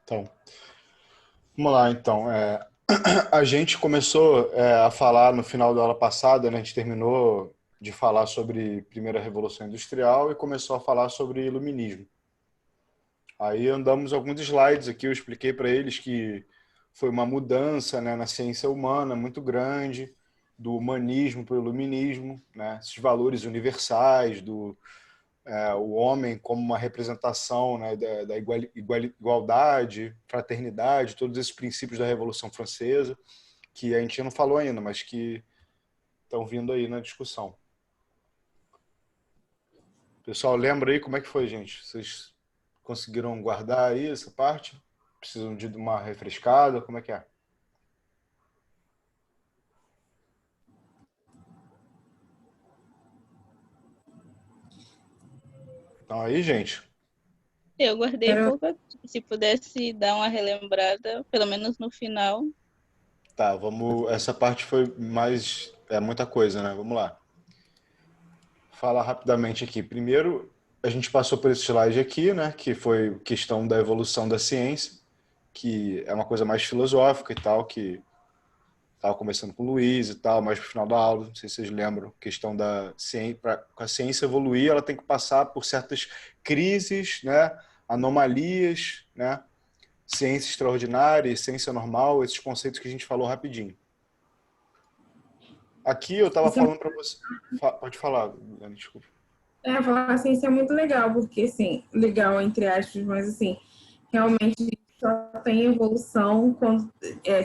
Então, vamos lá, então. A gente começou a falar no final da aula passada, né? A gente terminou de falar sobre Primeira Revolução Industrial e começou a falar sobre Iluminismo. Aí andamos alguns slides aqui, eu expliquei para eles que foi uma mudança, né, na ciência humana muito grande, do humanismo para o iluminismo, né? Esses valores universais, o homem como uma representação, né, da igualdade, fraternidade, todos esses princípios da Revolução Francesa, que a gente não falou ainda, mas que estão vindo aí na discussão. Pessoal, lembra aí como é que foi, gente? Vocês conseguiram guardar aí essa parte? Precisam de uma refrescada? Como é que é? Então aí, gente. Eu guardei pouco aqui. Se pudesse dar uma relembrada, pelo menos no final. Tá, vamos. Essa parte foi mais. É muita coisa, né? Vamos lá. Falar rapidamente aqui. Primeiro, a gente passou por esse slide aqui, né? Que foi questão da evolução da ciência, que é uma coisa mais filosófica e tal, que estava começando com o Luiz e tal, mais pro final da aula, não sei se vocês lembram, questão da ciência, para a ciência evoluir, ela tem que passar por certas crises, né? Anomalias, né? Ciência extraordinária, ciência normal, esses conceitos que a gente falou rapidinho. Aqui eu estava falando para você. Pode falar, Dani, desculpa. Falar assim, isso é muito legal, porque, assim, legal entre aspas, mas, assim, realmente só tem evolução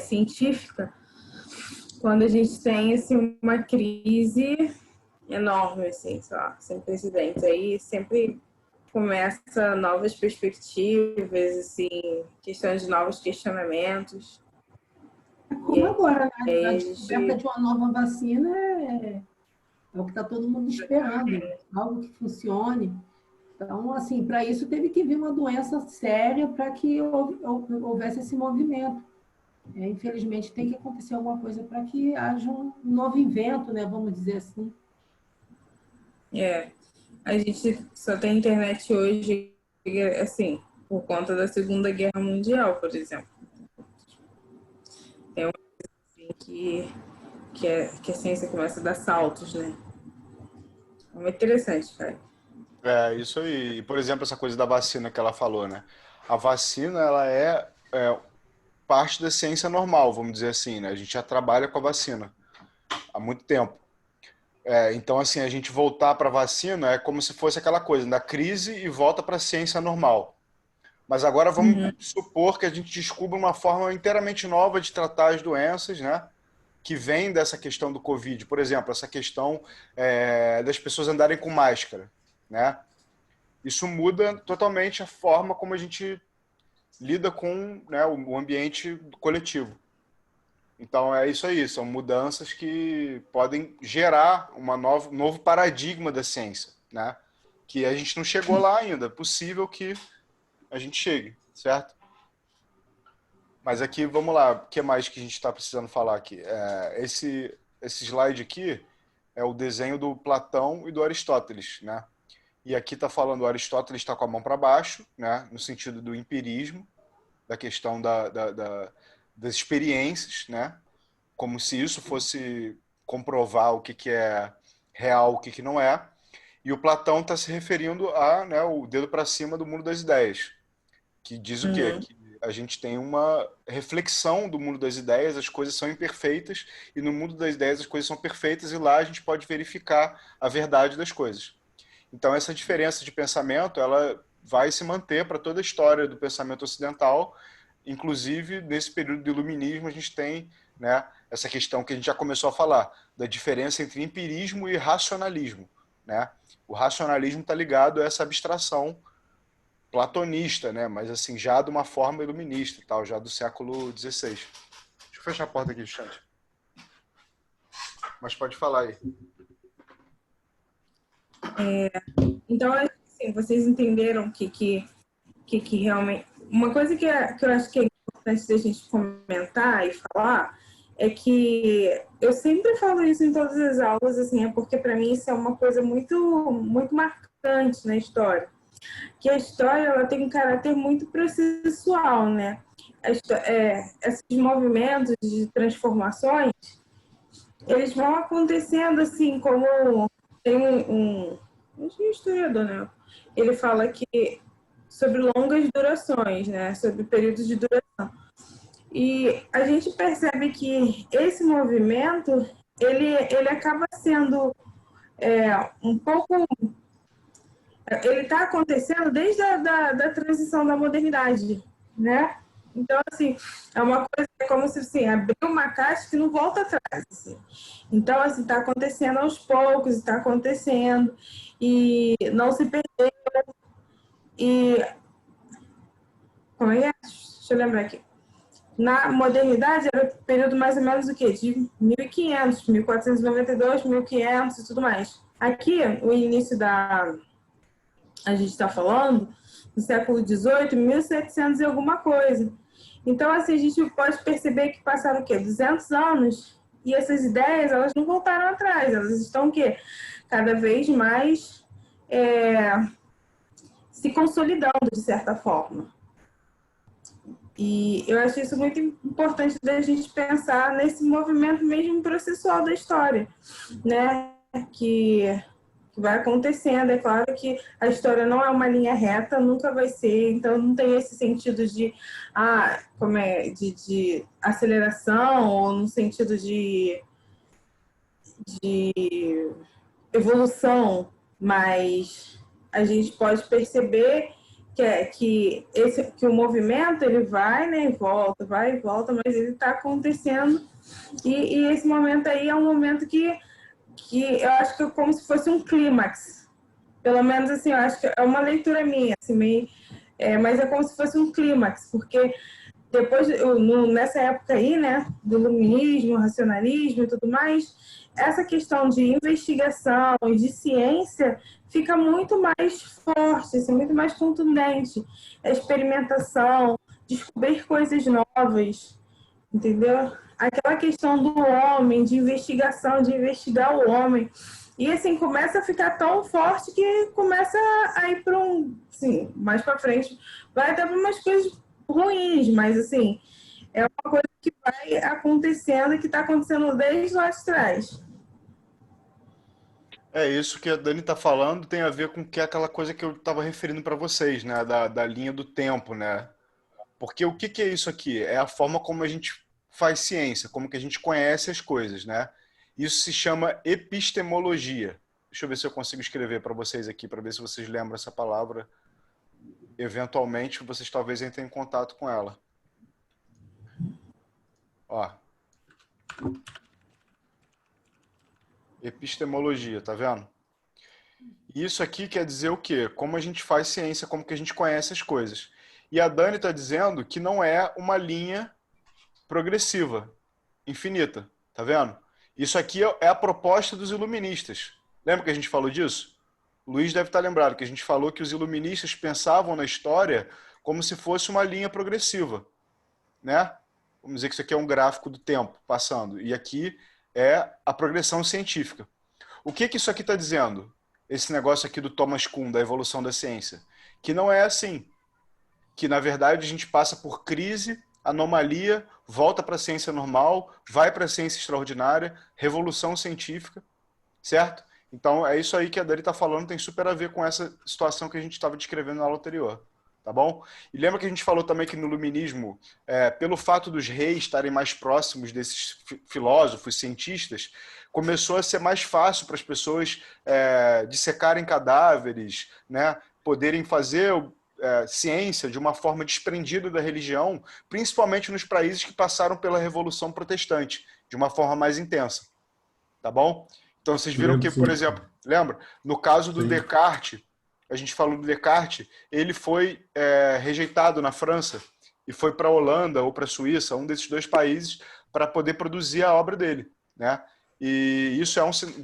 científica quando a gente tem, assim, uma crise enorme, assim, sei lá, sem precedentes. Aí sempre começa novas perspectivas, assim, questões de novos questionamentos. Como agora, né? A descoberta de uma nova vacina é o que está todo mundo esperando, algo que funcione. Então, assim, para isso teve que vir uma doença séria para que houvesse esse movimento. Infelizmente, tem que acontecer alguma coisa para que haja um novo invento, né? Vamos dizer assim. A gente só tem internet hoje, assim, por conta da Segunda Guerra Mundial, por exemplo. É uma coisa assim que a ciência começa a dar saltos, né? É muito interessante, cara. É, isso aí. Por exemplo, essa coisa da vacina que ela falou, né? A vacina, ela é parte da ciência normal, vamos dizer assim, né? A gente já trabalha com a vacina há muito tempo. Então, assim, a gente voltar para a vacina é como se fosse aquela coisa, da crise e volta para a ciência normal. Mas agora vamos supor que a gente descubra uma forma inteiramente nova de tratar as doenças, né? Que vem dessa questão do Covid. Por exemplo, essa questão das pessoas andarem com máscara, né? Isso muda totalmente a forma como a gente lida com, né, o ambiente coletivo. Então é isso aí, são mudanças que podem gerar um novo paradigma da ciência, né? Que a gente não chegou lá ainda. É possível que a gente chegue, certo? Mas aqui, vamos lá, o que mais que a gente está precisando falar aqui? Esse slide aqui é o desenho do Platão e do Aristóteles, né? E aqui está falando, o Aristóteles está com a mão para baixo, né? No sentido do empirismo, da questão das experiências, né? Como se isso fosse comprovar o que é real, o que não é. E o Platão está se referindo a, né, o dedo para cima do mundo das ideias, que diz o quê? Que a gente tem uma reflexão do mundo das ideias, as coisas são imperfeitas, e no mundo das ideias as coisas são perfeitas, e lá a gente pode verificar a verdade das coisas. Então essa diferença de pensamento, ela vai se manter para toda a história do pensamento ocidental, inclusive nesse período do iluminismo a gente tem, né, essa questão que a gente já começou a falar, da diferença entre empirismo e racionalismo, né? O racionalismo está ligado a essa abstração platonista, né? Mas assim, já de uma forma iluminista e tal, já do século XVI. Deixa eu fechar a porta aqui, Xande. Mas pode falar aí. Então, assim, vocês entenderam que realmente... Uma coisa que eu acho que é importante da gente comentar e falar é que eu sempre falo isso em todas as aulas, assim, é porque para mim isso é uma coisa muito, muito marcante na história. que a história ela tem um caráter muito processual, né? Esses movimentos de transformações, eles vão acontecendo assim, como tem um historiador, né? Ele fala que sobre longas durações, né? Sobre períodos de duração. E a gente percebe que esse movimento, ele acaba sendo um pouco... Ele está acontecendo desde da transição da modernidade, né? Então, assim, é uma coisa como se assim, abrir uma caixa que não volta atrás. Assim. Então, assim, está acontecendo aos poucos, está acontecendo, e não se perdeu. E, como é que é? Deixa eu lembrar aqui. Na modernidade, era o período mais ou menos o quê? De 1500, 1492, 1500 e tudo mais. Aqui, o início a gente está falando do século XVIII, 1700 e alguma coisa. Então, assim, a gente pode perceber que passaram o quê? 200 anos e essas ideias, elas não voltaram atrás, elas estão o quê? Cada vez mais se consolidando, de certa forma. E eu acho isso muito importante da gente pensar nesse movimento mesmo processual da história, né? Que vai acontecendo. É claro que a história não é uma linha reta, nunca vai ser, então não tem esse sentido de, de aceleração ou no sentido de evolução, mas a gente pode perceber que o movimento ele vai, né, vai e volta, mas ele está acontecendo e esse momento aí é um momento que eu acho que é como se fosse um clímax. Pelo menos, assim, eu acho que é uma leitura minha, assim, mas é como se fosse um clímax, porque depois, nessa época aí, né, do iluminismo, racionalismo e tudo mais, essa questão de investigação e de ciência fica muito mais forte, assim, muito mais contundente. A experimentação, descobrir coisas novas, entendeu? Aquela questão do homem, de investigação, de investigar o homem. E assim, começa a ficar tão forte que começa a ir para assim, mais para frente, vai até para umas coisas ruins, mas assim, é uma coisa que vai acontecendo e que está acontecendo desde lá de trás. É isso que a Dani está falando tem a ver com que é aquela coisa que eu estava referindo para vocês, né? Da linha do tempo, né? Porque o que que é isso aqui? É a forma como a gente faz ciência, como que a gente conhece as coisas, né? Isso se chama epistemologia. Deixa eu ver se eu consigo escrever para vocês aqui, para ver se vocês lembram essa palavra. Eventualmente, vocês talvez entrem em contato com ela. Ó. Epistemologia, tá vendo? Isso aqui quer dizer o quê? Como a gente faz ciência, como que a gente conhece as coisas. E a Dani está dizendo que não é uma linha progressiva, infinita, tá vendo? Isso aqui é a proposta dos iluministas. Lembra que a gente falou disso? O Luiz deve estar lembrado que a gente falou que os iluministas pensavam na história como se fosse uma linha progressiva, né? Vamos dizer que isso aqui é um gráfico do tempo passando, e aqui é a progressão científica. O que que isso aqui está dizendo? Esse negócio aqui do Thomas Kuhn, da evolução da ciência. Que não é assim. Que, na verdade, a gente passa por crise, anomalia, volta para a ciência normal, vai para a ciência extraordinária, revolução científica, certo? Então, é isso aí que a Dani está falando, tem super a ver com essa situação que a gente estava descrevendo na aula anterior. Tá bom? E lembra que a gente falou também que no iluminismo, pelo fato dos reis estarem mais próximos desses filósofos, cientistas, começou a ser mais fácil para as pessoas dissecarem cadáveres, né? Poderem fazer ciência de uma forma desprendida da religião, principalmente nos países que passaram pela Revolução Protestante, de uma forma mais intensa. Tá bom? Então vocês viram que, por exemplo, lembra? No caso do Descartes, a gente falou do Descartes, ele foi rejeitado na França e foi para a Holanda ou para a Suíça, um desses dois países, para poder produzir a obra dele, né? E isso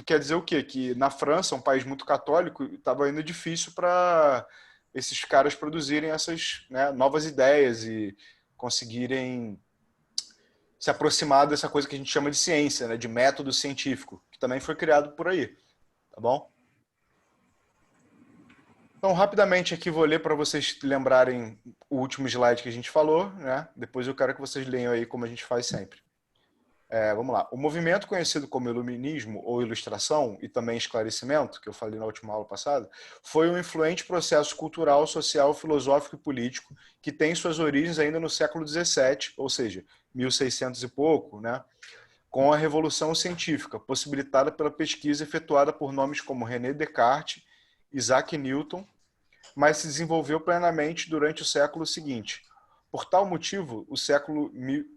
quer dizer o quê? Que na França, um país muito católico, estava ainda difícil para esses caras produzirem essas, né, novas ideias e conseguirem se aproximar dessa coisa que a gente chama de ciência, né, de método científico, que também foi criado por aí, tá bom? Então, rapidamente aqui vou ler para vocês lembrarem o último slide que a gente falou, né? Depois eu quero que vocês leiam aí como a gente faz sempre. Vamos lá. O movimento conhecido como iluminismo ou ilustração e também esclarecimento, que eu falei na última aula passada, foi um influente processo cultural, social, filosófico e político que tem suas origens ainda no século XVII, ou seja, 1600 e pouco, né? Com a Revolução Científica, possibilitada pela pesquisa efetuada por nomes como René Descartes, Isaac Newton, mas se desenvolveu plenamente durante o século seguinte. Por tal motivo,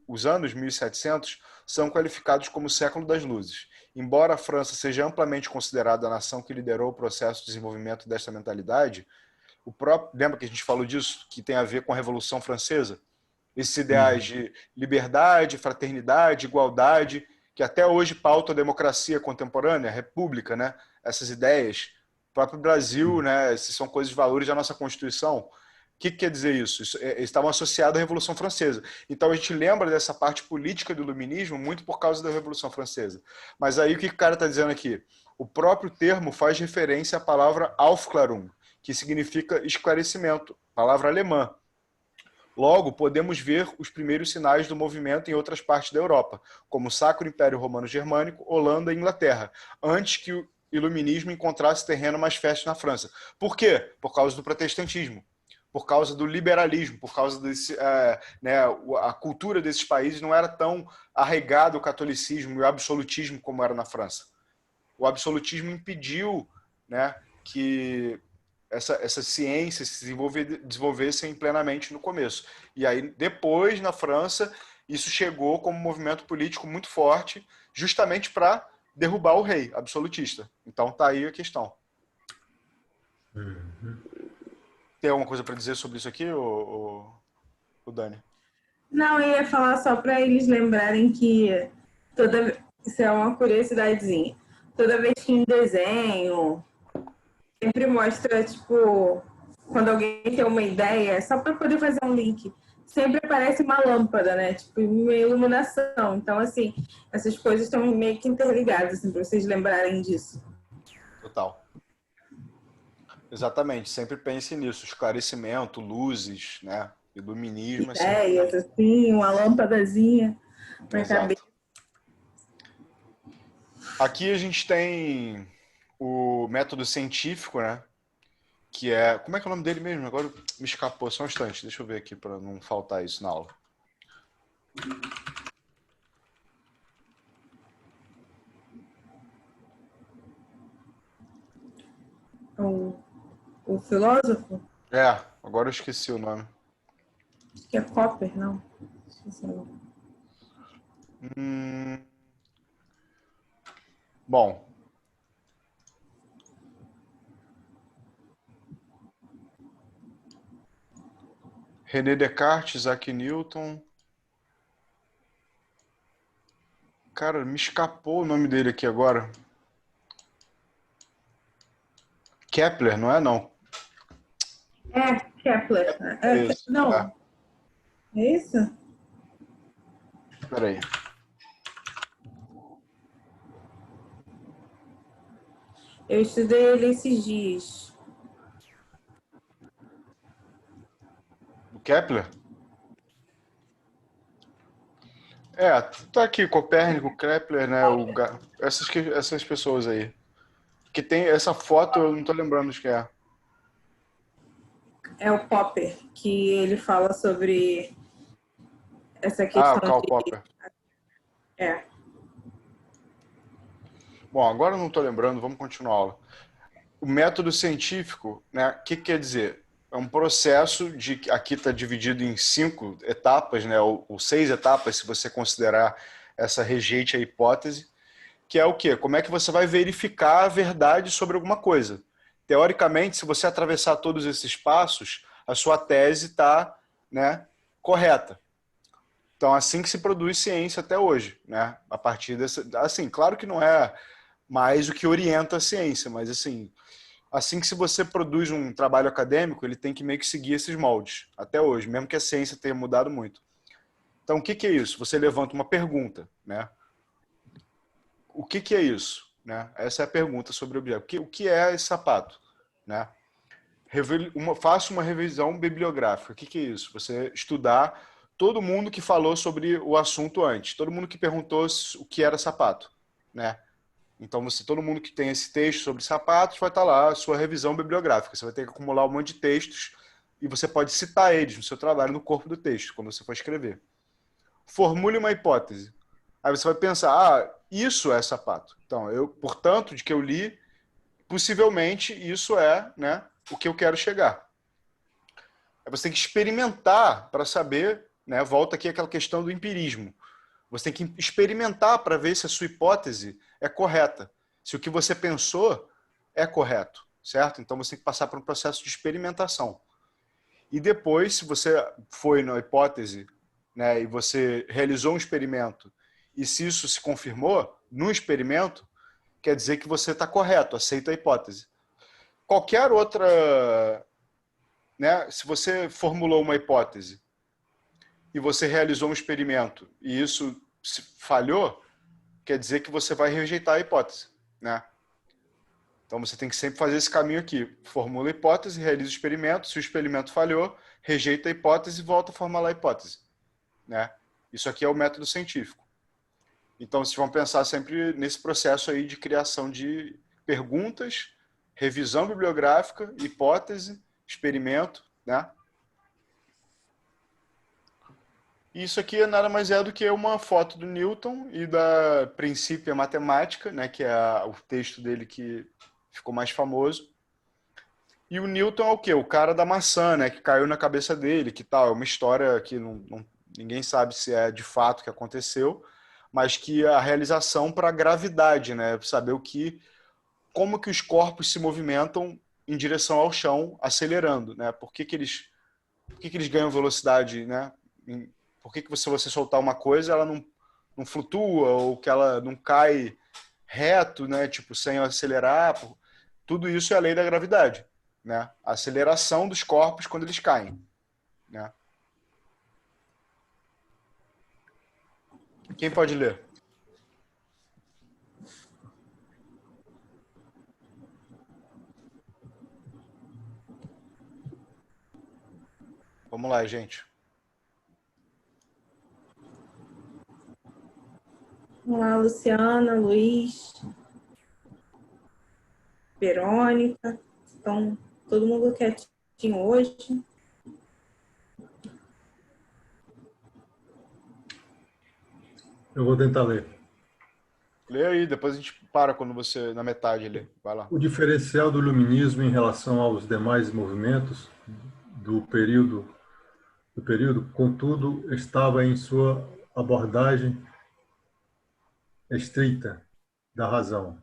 os anos 1700 são qualificados como o século das luzes. Embora a França seja amplamente considerada a nação que liderou o processo de desenvolvimento desta mentalidade, lembra que a gente falou disso, que tem a ver com a Revolução Francesa? Esses ideais de liberdade, fraternidade, igualdade, que até hoje pautam a democracia contemporânea, a república, né? Essas ideias. O próprio Brasil, né? Esses são coisas de valores da nossa Constituição. O que quer dizer isso? Estavam associados à Revolução Francesa. Então a gente lembra dessa parte política do iluminismo muito por causa da Revolução Francesa. Mas aí o que o cara está dizendo aqui? O próprio termo faz referência à palavra Aufklärung, que significa esclarecimento, palavra alemã. Logo, podemos ver os primeiros sinais do movimento em outras partes da Europa, como o Sacro Império Romano Germânico, Holanda e Inglaterra, antes que o iluminismo encontrasse terreno mais fértil na França. Por quê? Por causa do protestantismo, por causa do liberalismo, por causa desse, a cultura desses países não era tão arraigada o catolicismo e o absolutismo como era na França. O absolutismo impediu, né, que essa ciência se desenvolvessem plenamente no começo. E aí, depois, na França, isso chegou como um movimento político muito forte, justamente para derrubar o rei absolutista. Então, tá aí a questão. Tem alguma coisa para dizer sobre isso aqui, o Dani? Não, eu ia falar só para eles lembrarem que isso é uma curiosidadezinha. Toda vez que em desenho sempre mostra, tipo, quando alguém tem uma ideia, só para poder fazer um link, sempre aparece uma lâmpada, né? Tipo, uma iluminação. Então, assim, essas coisas estão meio que interligadas, assim, para vocês lembrarem disso. Total. Exatamente, sempre pense nisso, esclarecimento, luzes, né? Iluminismo. Ideias, assim, uma lâmpadazinha na cabeça. Aqui a gente tem o método científico, né? Que é... Como é que é o nome dele mesmo? Agora me escapou, só um instante. Deixa eu ver aqui para não faltar isso na aula. O filósofo? Agora eu esqueci o nome. Acho que é Popper, não? Esqueci o nome. Bom. René Descartes, Isaac Newton. Cara, me escapou o nome dele aqui agora. Kepler, não é não? Kepler. Isso, não. É isso? Espera aí. Eu estudei ele esses dias. O Kepler? Tá aqui, Copérnico, Kepler, né? Essas pessoas aí. Que tem essa foto, eu não tô lembrando de quem é. É o Popper, que ele fala sobre essa questão Karl Popper. Bom, agora eu não tô lembrando, vamos continuar a aula. O método científico, né? O que quer dizer? É um processo aqui está dividido em 5 etapas, né? Ou 6 etapas, se você considerar essa rejeite à hipótese, que é o quê? Como é que você vai verificar a verdade sobre alguma coisa? Teoricamente, se você atravessar todos esses passos, a sua tese está, né, correta. Então, assim que se produz ciência até hoje, né? A partir dessa, assim, claro que não é mais o que orienta a ciência, mas assim que se você produz um trabalho acadêmico, ele tem que meio que seguir esses moldes, até hoje, mesmo que a ciência tenha mudado muito. Então, o que é isso? Você levanta uma pergunta, né? O que é isso? Né? Essa é a pergunta sobre o objeto. O que é esse sapato? Né? faça uma revisão bibliográfica. O que é isso? Você estudar todo mundo que falou sobre o assunto antes, todo mundo que perguntou o que era sapato, né? Então, todo mundo que tem esse texto sobre sapatos vai estar lá a sua revisão bibliográfica. Você vai ter que acumular um monte de textos e você pode citar eles no seu trabalho, no corpo do texto, quando você for escrever. Formule uma hipótese. Aí você vai pensar, isso é sapato. Então, portanto, de que eu li, possivelmente isso é, né, o que eu quero chegar. Aí você tem que experimentar para saber, né, volta aqui aquela questão do empirismo. Você tem que experimentar para ver se a sua hipótese é correta. Se o que você pensou é correto, certo? Então você tem que passar por um processo de experimentação. E depois, se você foi na hipótese, né, e você realizou um experimento, e se isso se confirmou no experimento, quer dizer que você está correto, aceita a hipótese. Qualquer outra, né, se você formulou uma hipótese e você realizou um experimento e isso falhou, quer dizer que você vai rejeitar a hipótese, né? Então você tem que sempre fazer esse caminho aqui. Formula a hipótese, realiza o experimento. Se o experimento falhou, rejeita a hipótese e volta a formular a hipótese, né? Isso aqui é o método científico. Então vocês vão pensar sempre nesse processo aí de criação de perguntas, revisão bibliográfica, hipótese, experimento, né? Isso aqui nada mais é do que uma foto do Newton e da Princípio Matemática, né, que é o texto dele que ficou mais famoso. E o Newton é o quê? O cara da maçã, né, que caiu na cabeça dele, que tal? É uma história que ninguém sabe se é de fato que aconteceu, mas que a realização para a gravidade, né, saber como que os corpos se movimentam em direção ao chão, acelerando, né? Por que eles ganham velocidade, né? Por que se você soltar uma coisa, ela não flutua, ou que ela não cai reto, né? Tipo, sem acelerar. Tudo isso é a lei da gravidade, né? A aceleração dos corpos quando eles caem, né? Quem pode ler? Vamos lá, gente. Vamos lá, Luciana, Luiz, Verônica. Então, todo mundo quietinho hoje. Eu vou tentar ler. Lê aí, depois a gente para quando você, na metade, lê. Vai lá. O diferencial do iluminismo em relação aos demais movimentos do período, contudo, estava em sua abordagem estrita da razão,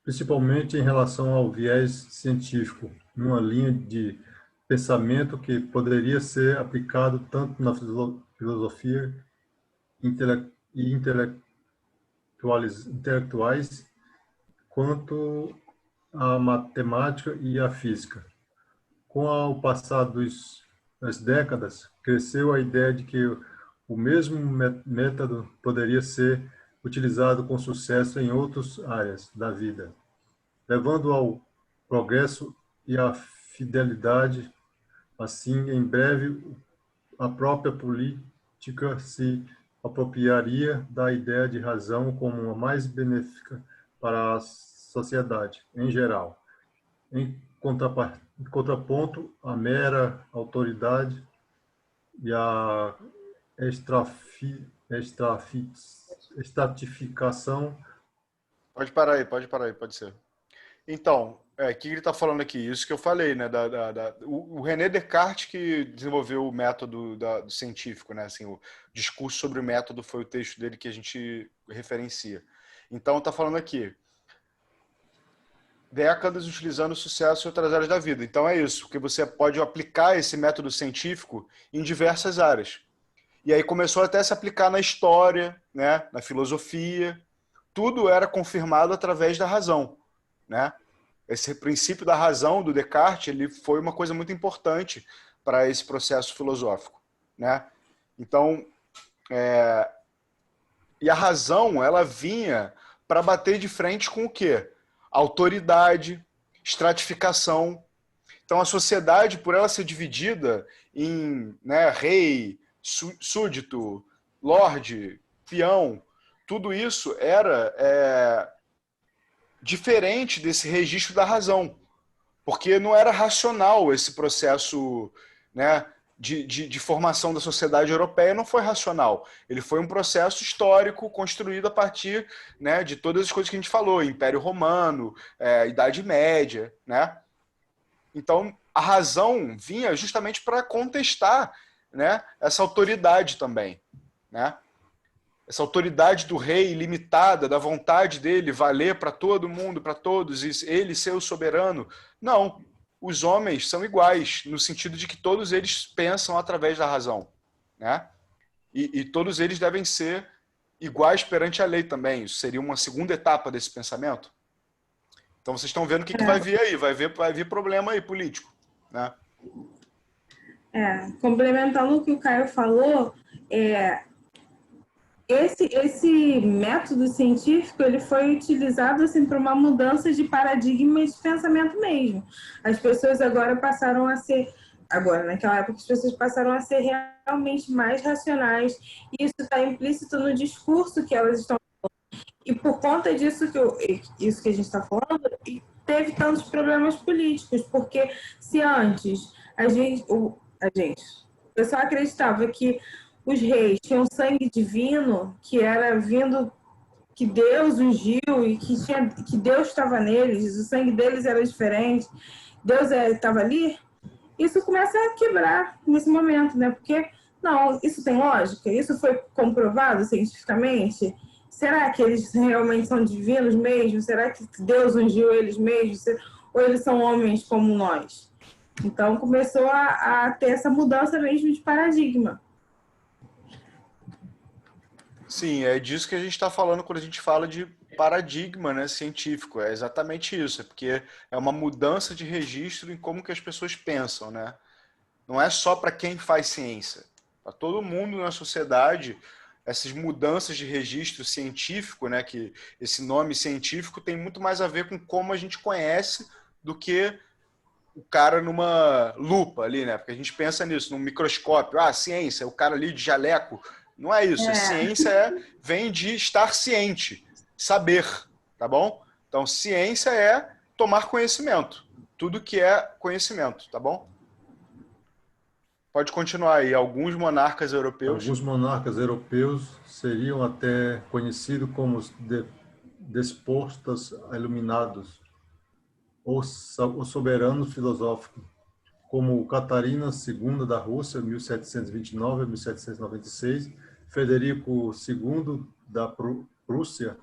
principalmente em relação ao viés científico, numa linha de pensamento que poderia ser aplicado tanto na filosofia e intelectuais quanto a matemática e a física. Com o passar das décadas, cresceu a ideia de que o mesmo método poderia ser utilizado com sucesso em outras áreas da vida, levando ao progresso e à fidelidade. Assim, em breve, a própria política se apropriaria da ideia de razão como a mais benéfica para a sociedade em geral. Em contraponto, a mera autoridade e a estratificação. Pode parar aí, pode ser. Então, o que ele está falando aqui? Isso que eu falei, né? O René Descartes que desenvolveu o método do científico, né? Assim, o discurso sobre o método foi o texto dele que a gente referencia. Então, está falando aqui, décadas utilizando sucesso em outras áreas da vida. Então é isso, porque você pode aplicar esse método científico em diversas áreas. E aí começou até a se aplicar na história, né? Na filosofia. Tudo era confirmado através da razão, né? Esse princípio da razão do Descartes, ele foi uma coisa muito importante para esse processo filosófico, né? Então, e a razão, ela vinha para bater de frente com o quê? Autoridade, estratificação. Então, a sociedade, por ela ser dividida em, né, rei, súdito, lorde, peão, tudo isso era diferente desse registro da razão, porque não era racional esse processo, né, de formação da sociedade europeia, não foi racional. Ele foi um processo histórico construído a partir, né, de todas as coisas que a gente falou, Império Romano, Idade Média, né? Então, a razão vinha justamente para contestar, né, essa autoridade também, né? Essa autoridade do rei ilimitada, da vontade dele valer para todo mundo, para todos, e ele ser o soberano. Não, os homens são iguais, no sentido de que todos eles pensam através da razão, né? E todos eles devem ser iguais perante a lei também. Isso seria uma segunda etapa desse pensamento. Então vocês estão vendo o que vai vir aí, vai vir problema aí político, né? Complementando o que o Caio falou, esse método científico ele foi utilizado assim, para uma mudança de paradigma de pensamento mesmo. As pessoas agora passaram a ser... naquela época, as pessoas passaram a ser realmente mais racionais. E isso está implícito no discurso que elas estão falando. E por conta disso isso que a gente está falando, teve tantos problemas políticos. Porque se antes o pessoal acreditava que os reis tinham sangue divino, que era vindo, que Deus ungiu e que Deus estava neles, o sangue deles era diferente, Deus estava ali, isso começa a quebrar nesse momento, né? Porque, não, isso tem lógica? Isso foi comprovado cientificamente? Será que eles realmente são divinos mesmo? Será que Deus ungiu eles mesmos? Ou eles são homens como nós? Então, começou a ter essa mudança mesmo de paradigma. Sim, é disso que a gente está falando quando a gente fala de paradigma, né, científico. É exatamente isso, é porque é uma mudança de registro em como que as pessoas pensam, né? Não é só para quem faz ciência. Para todo mundo na sociedade, essas mudanças de registro científico, né, que esse nome científico tem muito mais a ver com como a gente conhece do que o cara numa lupa ali, né? Porque a gente pensa nisso, num microscópio. Ciência, o cara ali de jaleco. Não é isso. Ciência vem de estar ciente, saber, tá bom? Então, ciência é tomar conhecimento. Tudo que é conhecimento, tá bom? Pode continuar aí. Alguns monarcas europeus seriam até conhecidos como os despostas iluminados, ou soberanos filosóficos, como Catarina II da Rússia, 1729 a 1796, Frederico II da Prússia,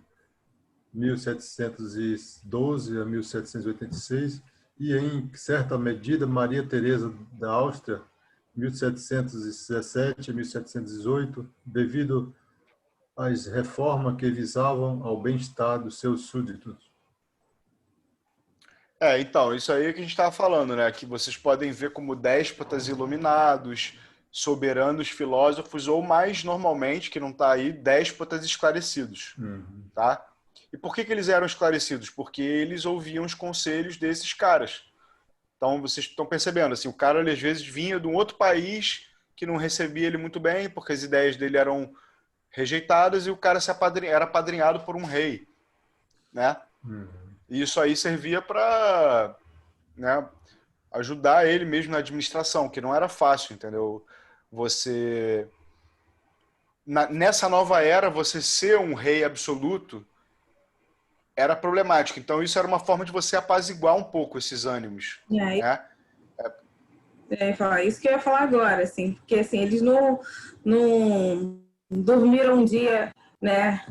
1712 a 1786, e, em certa medida, Maria Teresa da Áustria, 1717 a 1718, devido às reformas que visavam ao bem-estar dos seus súditos. Então, isso aí que a gente estava falando, né? Que vocês podem ver como déspotas iluminados, soberanos filósofos, ou mais normalmente, que não está aí, déspotas esclarecidos. Tá? E por que eles eram esclarecidos? Porque eles ouviam os conselhos desses caras. Então, vocês estão percebendo, assim, o cara, às vezes, vinha de um outro país que não recebia ele muito bem, porque as ideias dele eram rejeitadas, e o cara era apadrinhado por um rei, né? E isso aí servia para, né, ajudar ele mesmo na administração, que não era fácil, entendeu? Nessa nova era, você ser um rei absoluto era problemático. Então, isso era uma forma de você apaziguar um pouco esses ânimos. Né? Isso que eu ia falar agora, assim, porque assim, eles não dormiram um dia, né,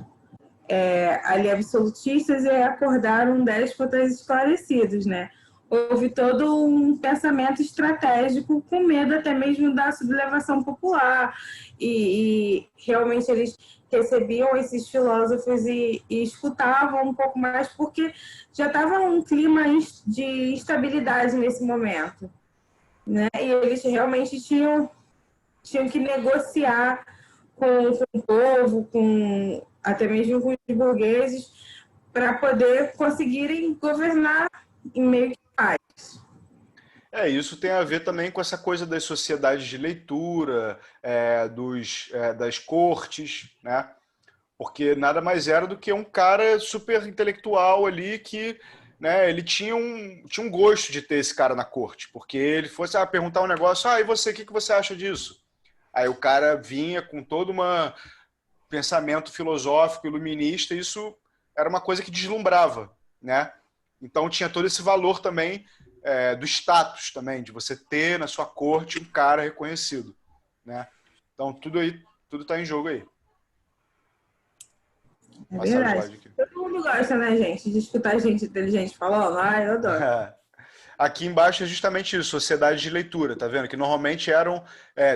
ali absolutistas, e acordaram déspotas esclarecidos, né? Houve todo um pensamento estratégico, com medo até mesmo da sublevação popular, e realmente eles recebiam esses filósofos e escutavam um pouco mais, porque já estava um clima de instabilidade nesse momento, né? E eles realmente tinham que negociar com o povo, até mesmo com os burgueses, para poder conseguirem governar em meio que paz. Isso tem a ver também com essa coisa das sociedades de leitura, das cortes, né? Porque nada mais era do que um cara super intelectual ali que, né, ele tinha um gosto de ter esse cara na corte, porque ele fosse perguntar um negócio, e você, o que você acha disso? Aí o cara vinha com todo um pensamento filosófico, iluminista, e isso era uma coisa que deslumbrava, né? Então tinha todo esse valor também do status também, de você ter na sua corte um cara reconhecido, né? Então tudo está em jogo aí. É verdade. Todo mundo gosta, né, gente? De escutar gente inteligente falando. Eu adoro. Aqui embaixo é justamente isso, sociedade de leitura, tá vendo? Que normalmente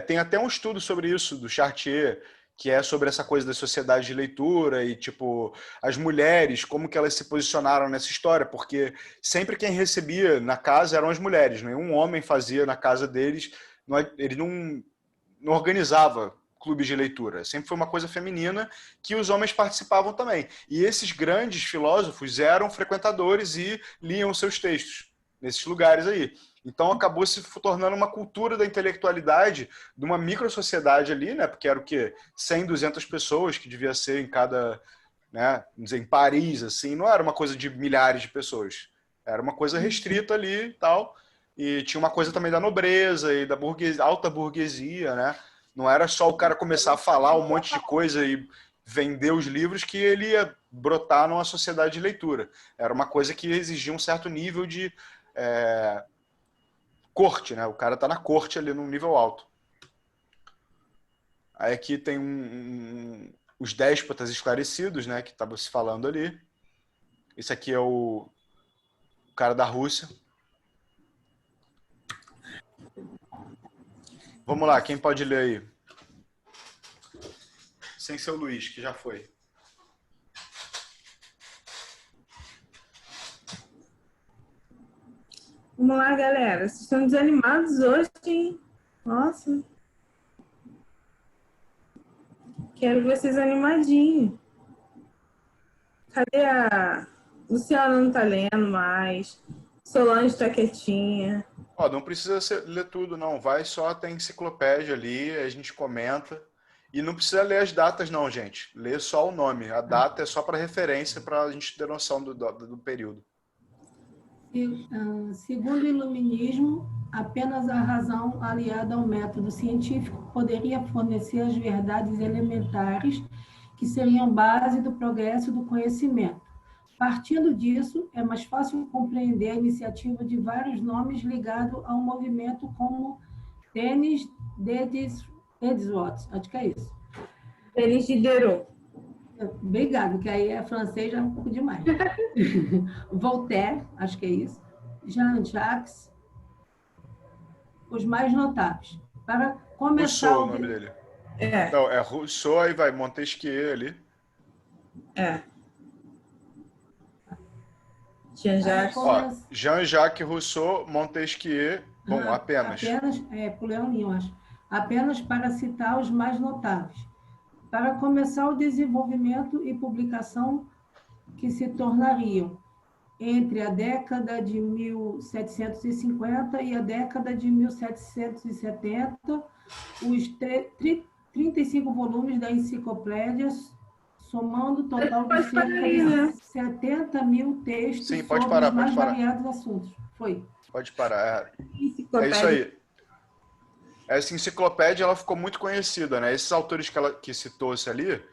tem até um estudo sobre isso, do Chartier, que é sobre essa coisa da sociedade de leitura e, tipo, as mulheres, como que elas se posicionaram nessa história, porque sempre quem recebia na casa eram as mulheres, nenhum homem fazia na casa deles, ele não organizava clubes de leitura, sempre foi uma coisa feminina que os homens participavam também. E esses grandes filósofos eram frequentadores e liam seus textos nesses lugares aí. Então acabou se tornando uma cultura da intelectualidade de uma micro-sociedade ali, né? Porque era o quê? 100, 200 pessoas que devia ser em cada, né? Vamos dizer, em Paris, assim, não era uma coisa de milhares de pessoas. Era uma coisa restrita ali e tal. E tinha uma coisa também da nobreza e da alta burguesia, né? Não era só o cara começar a falar um monte de coisa e vender os livros que ele ia brotar numa sociedade de leitura. Era uma coisa que exigia um certo nível de corte, né? O cara tá na corte ali num nível alto. Aí aqui tem os déspotas esclarecidos, né? Que estava se falando ali. Esse aqui é o cara da Rússia. Vamos lá, quem pode ler aí? Sem ser o Luiz, que já foi. Vamos lá, galera. Vocês estão desanimados hoje, hein? Nossa. Quero ver vocês animadinhos. Cadê a... Luciana não tá lendo mais. Solange tá quietinha. Não precisa ler tudo, não. Vai só, tem enciclopédia ali, a gente comenta. E não precisa ler as datas, não, gente. Lê só o nome. A data é só para referência, para a gente ter noção do período. Segundo o iluminismo, apenas a razão aliada ao método científico poderia fornecer as verdades elementares que seriam base do progresso do conhecimento. Partindo disso, é mais fácil compreender a iniciativa de vários nomes ligados a um movimento como Denis Diderot, acho que é isso. Denis Diderot. Obrigado, que aí é francês já é um pouco demais. Voltaire, acho que é isso. Jean-Jacques, os mais notáveis. Para começar Rousseau, o nome dele. Não, é Rousseau, aí vai Montesquieu ali. Jean-Jacques. Jean-Jacques Rousseau, Montesquieu, apenas. Pulei um linho, acho. Apenas para citar os mais notáveis. Para começar o desenvolvimento e publicação que se tornariam entre a década de 1750 e a década de 1770, os 35 volumes da enciclopédia, somando o total de cerca de 70 mil textos sobre os mais variados assuntos. Pode parar. É isso aí. Essa enciclopédia ela ficou muito conhecida, né? Esses autores que citou-se ali,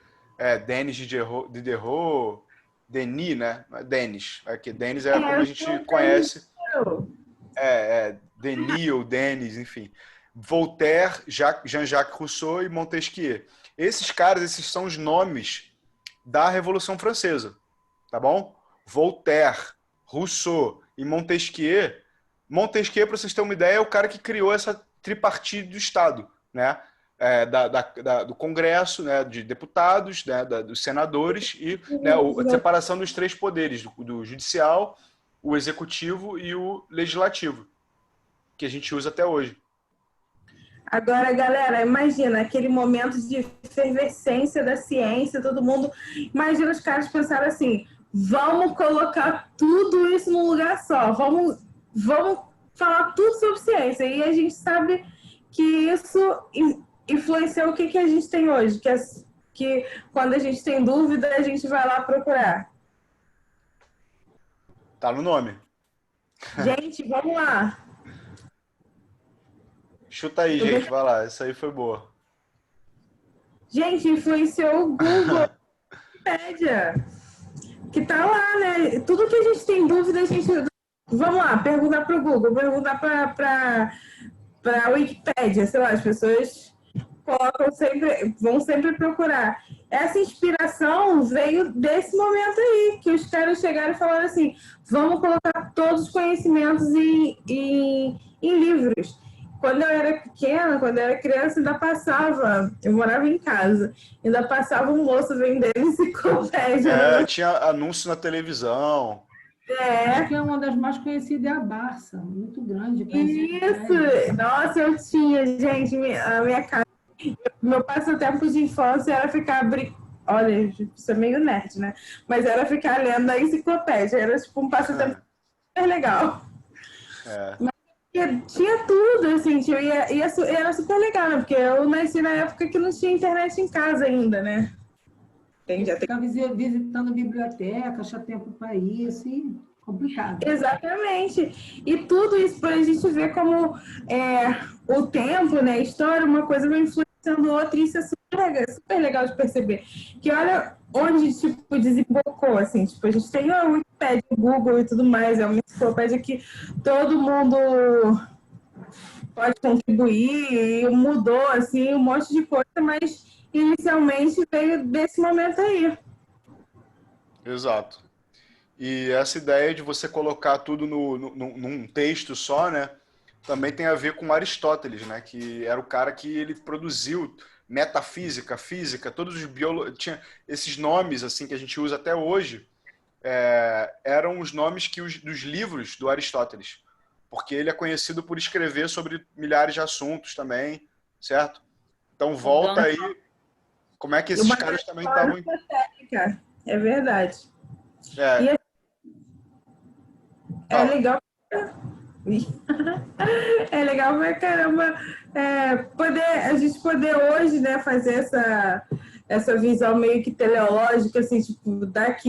Denis Diderot, Denis, né? Denis. Aqui, Denis como a gente conhece. Denis ou Denis, enfim. Voltaire, Jean-Jacques Rousseau e Montesquieu. Esses caras, esses são os nomes da Revolução Francesa, tá bom? Voltaire, Rousseau e Montesquieu. Montesquieu, para vocês terem uma ideia, é o cara que criou essa tripartite do Estado, né? Do Congresso, né? De deputados, né? Dos senadores e a separação dos três poderes, do judicial, o executivo e o legislativo, que a gente usa até hoje. Agora, galera, imagina aquele momento de efervescência da ciência, todo mundo... Imagina os caras pensaram assim, vamos colocar tudo isso num lugar só, vamos falar tudo sobre ciência. E a gente sabe que isso influencia o que a gente tem hoje, que quando a gente tem dúvida, a gente vai lá procurar. Tá no nome. Gente, vamos lá. Chuta aí, gente, vai lá. Essa aí foi boa. Gente, influenciou o Google, a Wikipédia, que tá lá, né? Tudo que a gente tem dúvida, a gente... Vamos lá, perguntar para o Google, perguntar para a Wikipédia, sei lá, as pessoas vão sempre procurar. Essa inspiração veio desse momento aí, que os caras chegaram e falaram assim, vamos colocar todos os conhecimentos em livros. Quando eu era pequena, quando eu era criança, ainda passava, eu morava em casa, ainda passava um moço vendendo enciclopédia. Tinha anúncio na televisão. Acho que é uma das mais conhecidas, é a Barça, muito grande. Isso! Nossa, eu tinha, gente, a minha casa. Meu passatempo de infância era ficar olha, isso é meio nerd, né? Mas era ficar lendo a enciclopédia. Era tipo um passatempo super legal. Mas tinha tudo, assim, era super legal, né? Porque eu nasci na época que não tinha internet em casa ainda, né? Ficava visitando biblioteca, achar tempo para ir, assim, complicado. Exatamente. E tudo isso para a gente ver como o tempo, né, a história, uma coisa vai influenciando outra, e isso é super legal de perceber. Que olha onde, tipo, desembocou, assim, tipo, a gente tem a Wikipédia, o Google e tudo mais, é uma enciclopédia que todo mundo pode contribuir, e mudou, assim, um monte de coisa, mas inicialmente veio desse momento aí. Exato. E essa ideia de você colocar tudo num texto só, né, também tem a ver com Aristóteles, né, que era o cara que ele produziu metafísica, física, todos os tinha esses nomes assim que a gente usa até hoje, eram os nomes dos livros do Aristóteles, porque ele é conhecido por escrever sobre milhares de assuntos também, certo? Então volta aí, como é que esses caras também estavam... É verdade. É legal. É legal pra caramba a gente poder hoje, né, fazer essa visão meio que teleológica, assim, tipo,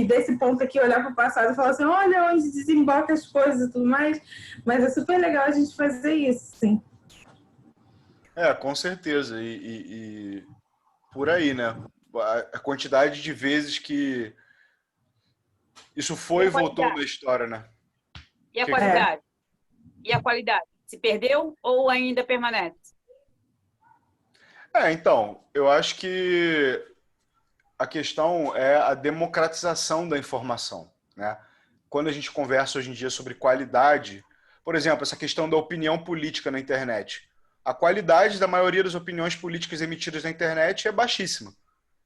desse ponto aqui, olhar para o passado e falar assim, olha onde desemboca as coisas e tudo mais. Mas é super legal a gente fazer isso, sim. Com certeza. E por aí, né? A quantidade de vezes que isso foi e voltou na história, né? E a qualidade? E a qualidade? Se perdeu ou ainda permanece? Então, eu acho que a questão é a democratização da informação, né? Quando a gente conversa hoje em dia sobre qualidade, por exemplo, essa questão da opinião política na internet. A qualidade da maioria das opiniões políticas emitidas na internet é baixíssima.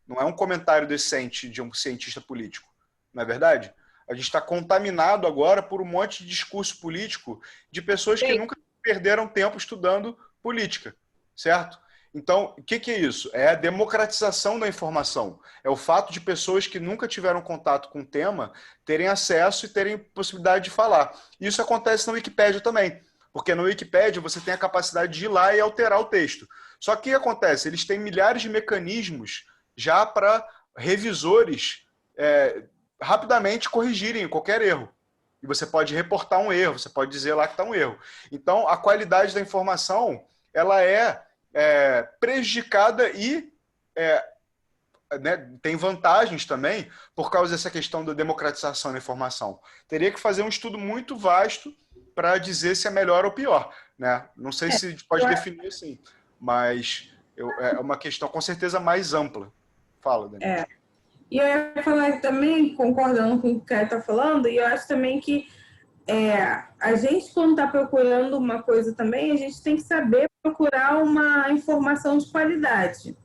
Não é um comentário decente de um cientista político, não é verdade? A gente está contaminado agora por um monte de discurso político de pessoas que nunca perderam tempo estudando política, certo? Então, o que é isso? É a democratização da informação. É o fato de pessoas que nunca tiveram contato com o tema terem acesso e terem possibilidade de falar. Isso acontece na Wikipédia também, porque na Wikipédia você tem a capacidade de ir lá e alterar o texto. Só que o que acontece? Eles têm milhares de mecanismos já para revisores rapidamente corrigirem qualquer erro. E você pode reportar um erro, você pode dizer lá que está um erro. Então, a qualidade da informação ela é prejudicada e né, tem vantagens também por causa dessa questão da democratização da informação. Teria que fazer um estudo muito vasto para dizer se é melhor ou pior, né? Não sei se a gente pode definir assim, mas é uma questão com certeza mais ampla. Fala, Daniel. E eu ia falar também, concordando com o que o Caio está falando, e eu acho também que a gente, quando está procurando uma coisa também, a gente tem que saber procurar uma informação de qualidade.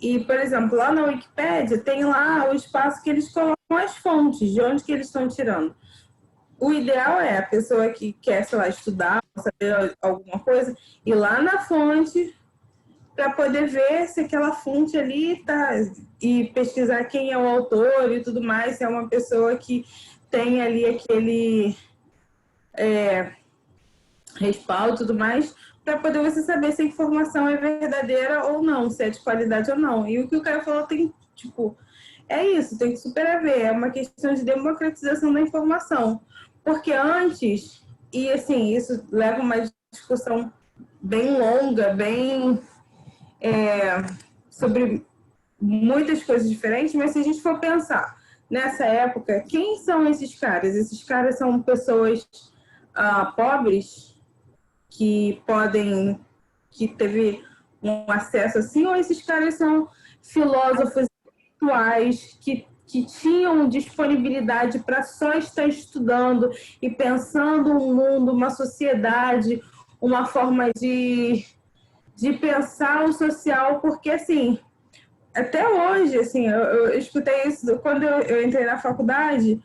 E, por exemplo, lá na Wikipédia, tem lá o espaço que eles colocam as fontes, de onde que eles estão tirando. O ideal é a pessoa que quer, sei lá, estudar, saber alguma coisa, ir lá na fonte para poder ver se aquela fonte ali tá, e pesquisar quem é o autor e tudo mais, se é uma pessoa que tem ali respaldo e tudo mais, para poder você saber se a informação é verdadeira ou não, se é de qualidade ou não. E o que o cara falou tem, tipo, é isso, tem que super a ver, é uma questão de democratização da informação. Porque antes, e assim, isso leva uma discussão bem longa, bem sobre muitas coisas diferentes, mas se a gente for pensar nessa época, quem são esses caras? Esses caras são pessoas pobres que teve um acesso assim, ou esses caras são filósofos intelectuais que tinham disponibilidade para só estar estudando e pensando um mundo, uma sociedade, uma forma de pensar o social, porque assim, até hoje, assim, eu escutei isso quando eu entrei na faculdade,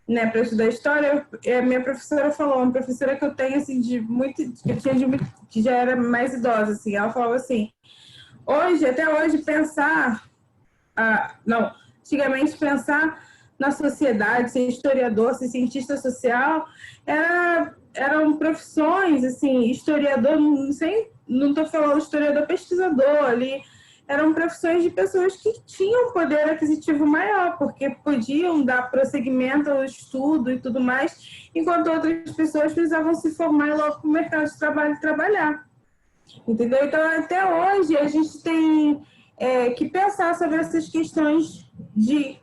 né, para estudar história. Minha professora falou, uma professora que eu tenho, assim, que já era mais idosa, assim, ela falava assim, até hoje, pensar, não, antigamente pensar na sociedade, ser historiador, ser cientista social, eram profissões, assim, historiador, não estou falando historiador pesquisador ali, eram profissões de pessoas que tinham poder aquisitivo maior, porque podiam dar prosseguimento ao estudo e tudo mais, enquanto outras pessoas precisavam se formar e logo para o mercado de trabalho trabalhar. Entendeu? Então, até hoje, a gente tem que pensar sobre essas questões de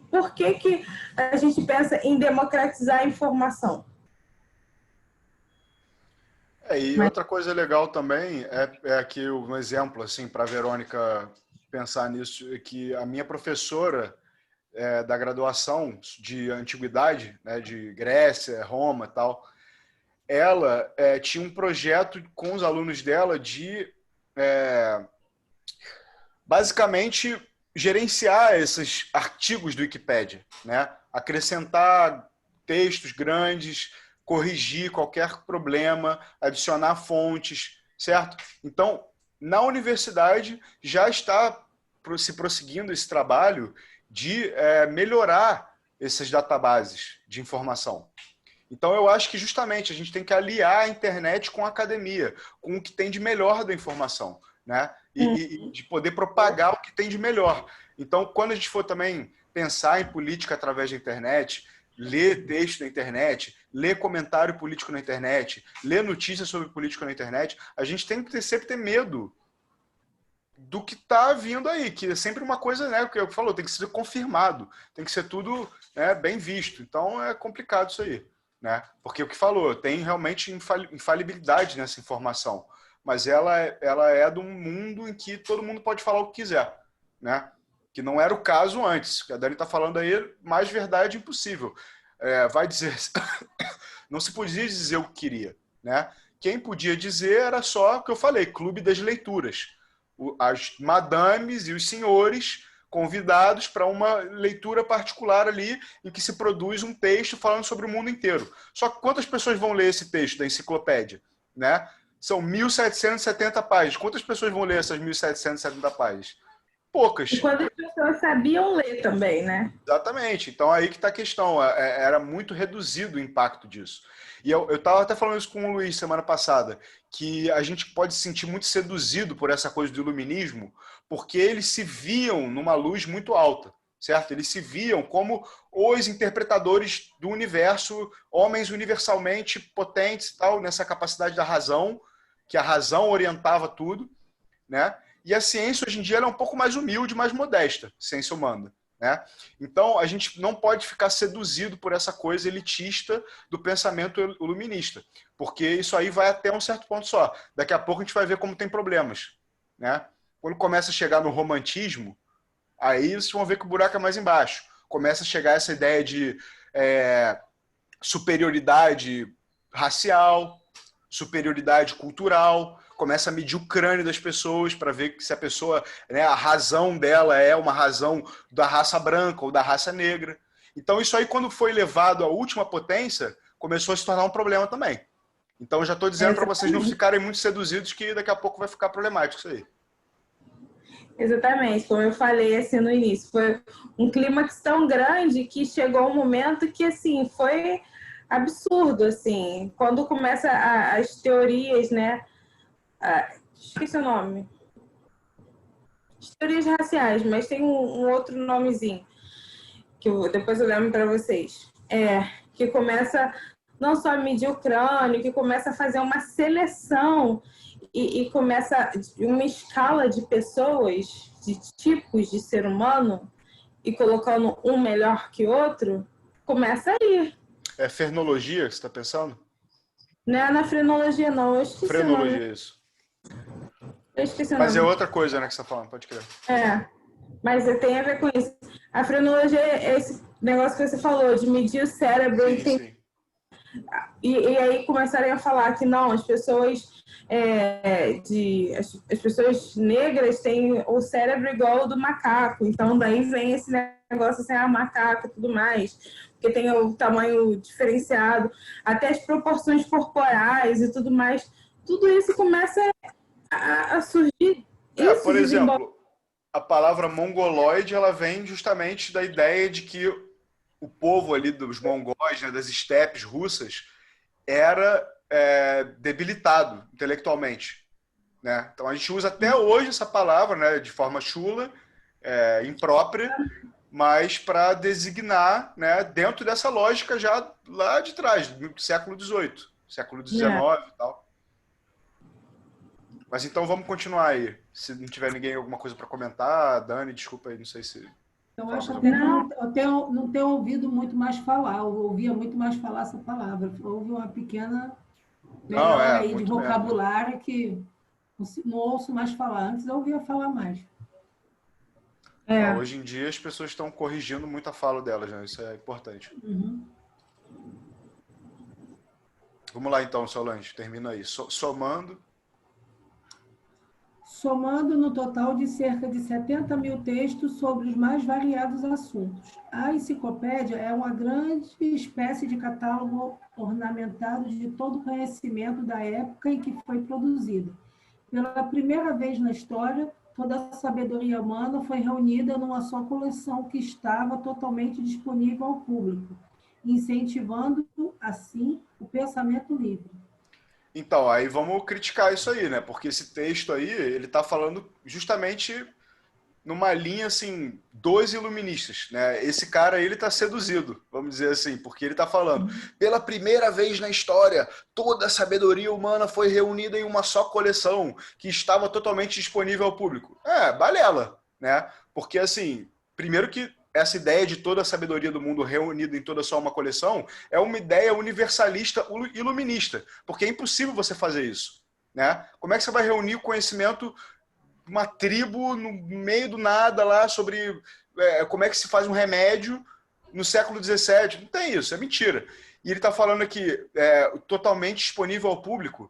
por que a gente pensa em democratizar a informação. E outra coisa legal também é aqui um exemplo, assim, para a Verônica pensar nisso, é que a minha professora da graduação de antiguidade, né, de Grécia, Roma e tal, ela tinha um projeto com os alunos dela de basicamente gerenciar esses artigos do Wikipédia, né? Acrescentar textos grandes, corrigir qualquer problema, adicionar fontes, certo? Então, na universidade já está se prosseguindo esse trabalho de melhorar essas databases de informação. Então, eu acho que justamente a gente tem que aliar a internet com a academia, com o que tem de melhor da informação, né? E de poder propagar o que tem de melhor. Então, quando a gente for também pensar em política através da internet, ler texto na internet, ler comentário político na internet, ler notícias sobre política na internet, a gente tem que sempre ter medo do que está vindo aí, que é sempre uma coisa, né, que eu falou, tem que ser confirmado, tem que ser tudo, né, bem visto. Então, é complicado isso aí, né? Porque o que falou, tem realmente infalibilidade nessa informação, mas ela é de um mundo em que todo mundo pode falar o que quiser, né? Que não era o caso antes. A Dani está falando aí, mais verdade impossível. Vai dizer, não se podia dizer o que queria, né? Quem podia dizer era só o que eu falei, clube das leituras. As madames e os senhores convidados para uma leitura particular ali em que se produz um texto falando sobre o mundo inteiro. Só que quantas pessoas vão ler esse texto da enciclopédia, né? São 1.770 páginas. Quantas pessoas vão ler essas 1.770 páginas? Poucas. E quantas pessoas sabiam ler também, né? Exatamente. Então, aí que está a questão. Era muito reduzido o impacto disso. E eu estava até falando isso com o Luiz semana passada, que a gente pode se sentir muito seduzido por essa coisa do iluminismo, porque eles se viam numa luz muito alta, certo? Eles se viam como os interpretadores do universo, homens universalmente potentes e tal, nessa capacidade da razão, que a razão orientava tudo, né? E a ciência, hoje em dia, ela é um pouco mais humilde, mais modesta, ciência humana, né? Então, a gente não pode ficar seduzido por essa coisa elitista do pensamento iluminista, porque isso aí vai até um certo ponto só. Daqui a pouco a gente vai ver como tem problemas, né? Quando começa a chegar no romantismo, aí vocês vão ver que o buraco é mais embaixo. Começa a chegar essa ideia de superioridade racial, superioridade cultural, começa a medir o crânio das pessoas para ver se a pessoa, né, a razão dela é uma razão da raça branca ou da raça negra. Então isso aí, quando foi levado à última potência, começou a se tornar um problema também. Então eu já estou dizendo para vocês não ficarem muito seduzidos, que daqui a pouco vai ficar problemático isso aí. Exatamente, como eu falei assim no início, foi um clímax tão grande que chegou um momento que assim foi absurdo, assim. Quando começa as teorias, né? Esqueci o nome. As teorias raciais, mas tem um outro nomezinho, que depois eu lembro para vocês. Que começa não só a medir o crânio, que começa a fazer uma seleção e começa uma escala de pessoas, de tipos de ser humano, e colocando um melhor que outro, começa aí. É frenologia que você está pensando? Não é na frenologia, não. Eu esqueci o nome. Frenologia, isso. Eu esqueci o Mas nome. é outra coisa, né, que você está falando, pode crer. Mas tem a ver com isso. A frenologia é esse negócio que você falou, de medir o cérebro. Sim. E aí começarem a falar que não, as pessoas as pessoas negras têm o cérebro igual ao do macaco. Então daí vem esse negócio assim, macaco e tudo mais, porque tem o tamanho diferenciado, até as proporções corporais e tudo mais. Tudo isso começa a surgir. Por exemplo, a palavra mongoloide, ela vem justamente da ideia de que o povo ali dos mongóis, né, das estepes russas, era debilitado intelectualmente, né? Então a gente usa até hoje essa palavra, né, de forma chula, imprópria, mas para designar, né, dentro dessa lógica já lá de trás, do século XVIII, século XIX e tal. Mas então vamos continuar aí. Se não tiver ninguém alguma coisa para comentar, Dani, desculpa aí, não sei se... Eu acho até não ter ouvido muito mais falar, eu ouvia muito mais falar essa palavra. Houve uma pequena melhora aí de vocabulário que não ouço mais falar. Antes eu ouvia falar mais. Hoje em dia as pessoas estão corrigindo muito a fala delas, né? Isso é importante. Uhum. Vamos lá então, Solange, termina aí. Somando no total de cerca de 70 mil textos sobre os mais variados assuntos. A enciclopédia é uma grande espécie de catálogo ornamentado de todo o conhecimento da época em que foi produzida. Pela primeira vez na história, toda a sabedoria humana foi reunida numa só coleção que estava totalmente disponível ao público, incentivando, assim, o pensamento livre. Então, aí vamos criticar isso aí, né? Porque esse texto aí, ele está falando justamente numa linha, assim, dos iluministas, né? Esse cara aí, ele está seduzido, vamos dizer assim, porque ele está falando, pela primeira vez na história, toda a sabedoria humana foi reunida em uma só coleção, que estava totalmente disponível ao público. Balela, né? Porque, assim, primeiro que essa ideia de toda a sabedoria do mundo reunida em toda só uma coleção é uma ideia universalista iluminista, porque é impossível você fazer isso, né? Como é que você vai reunir o conhecimento de uma tribo no meio do nada lá sobre como é que se faz um remédio no século XVII? Não tem isso, é mentira. E ele está falando aqui, totalmente disponível ao público.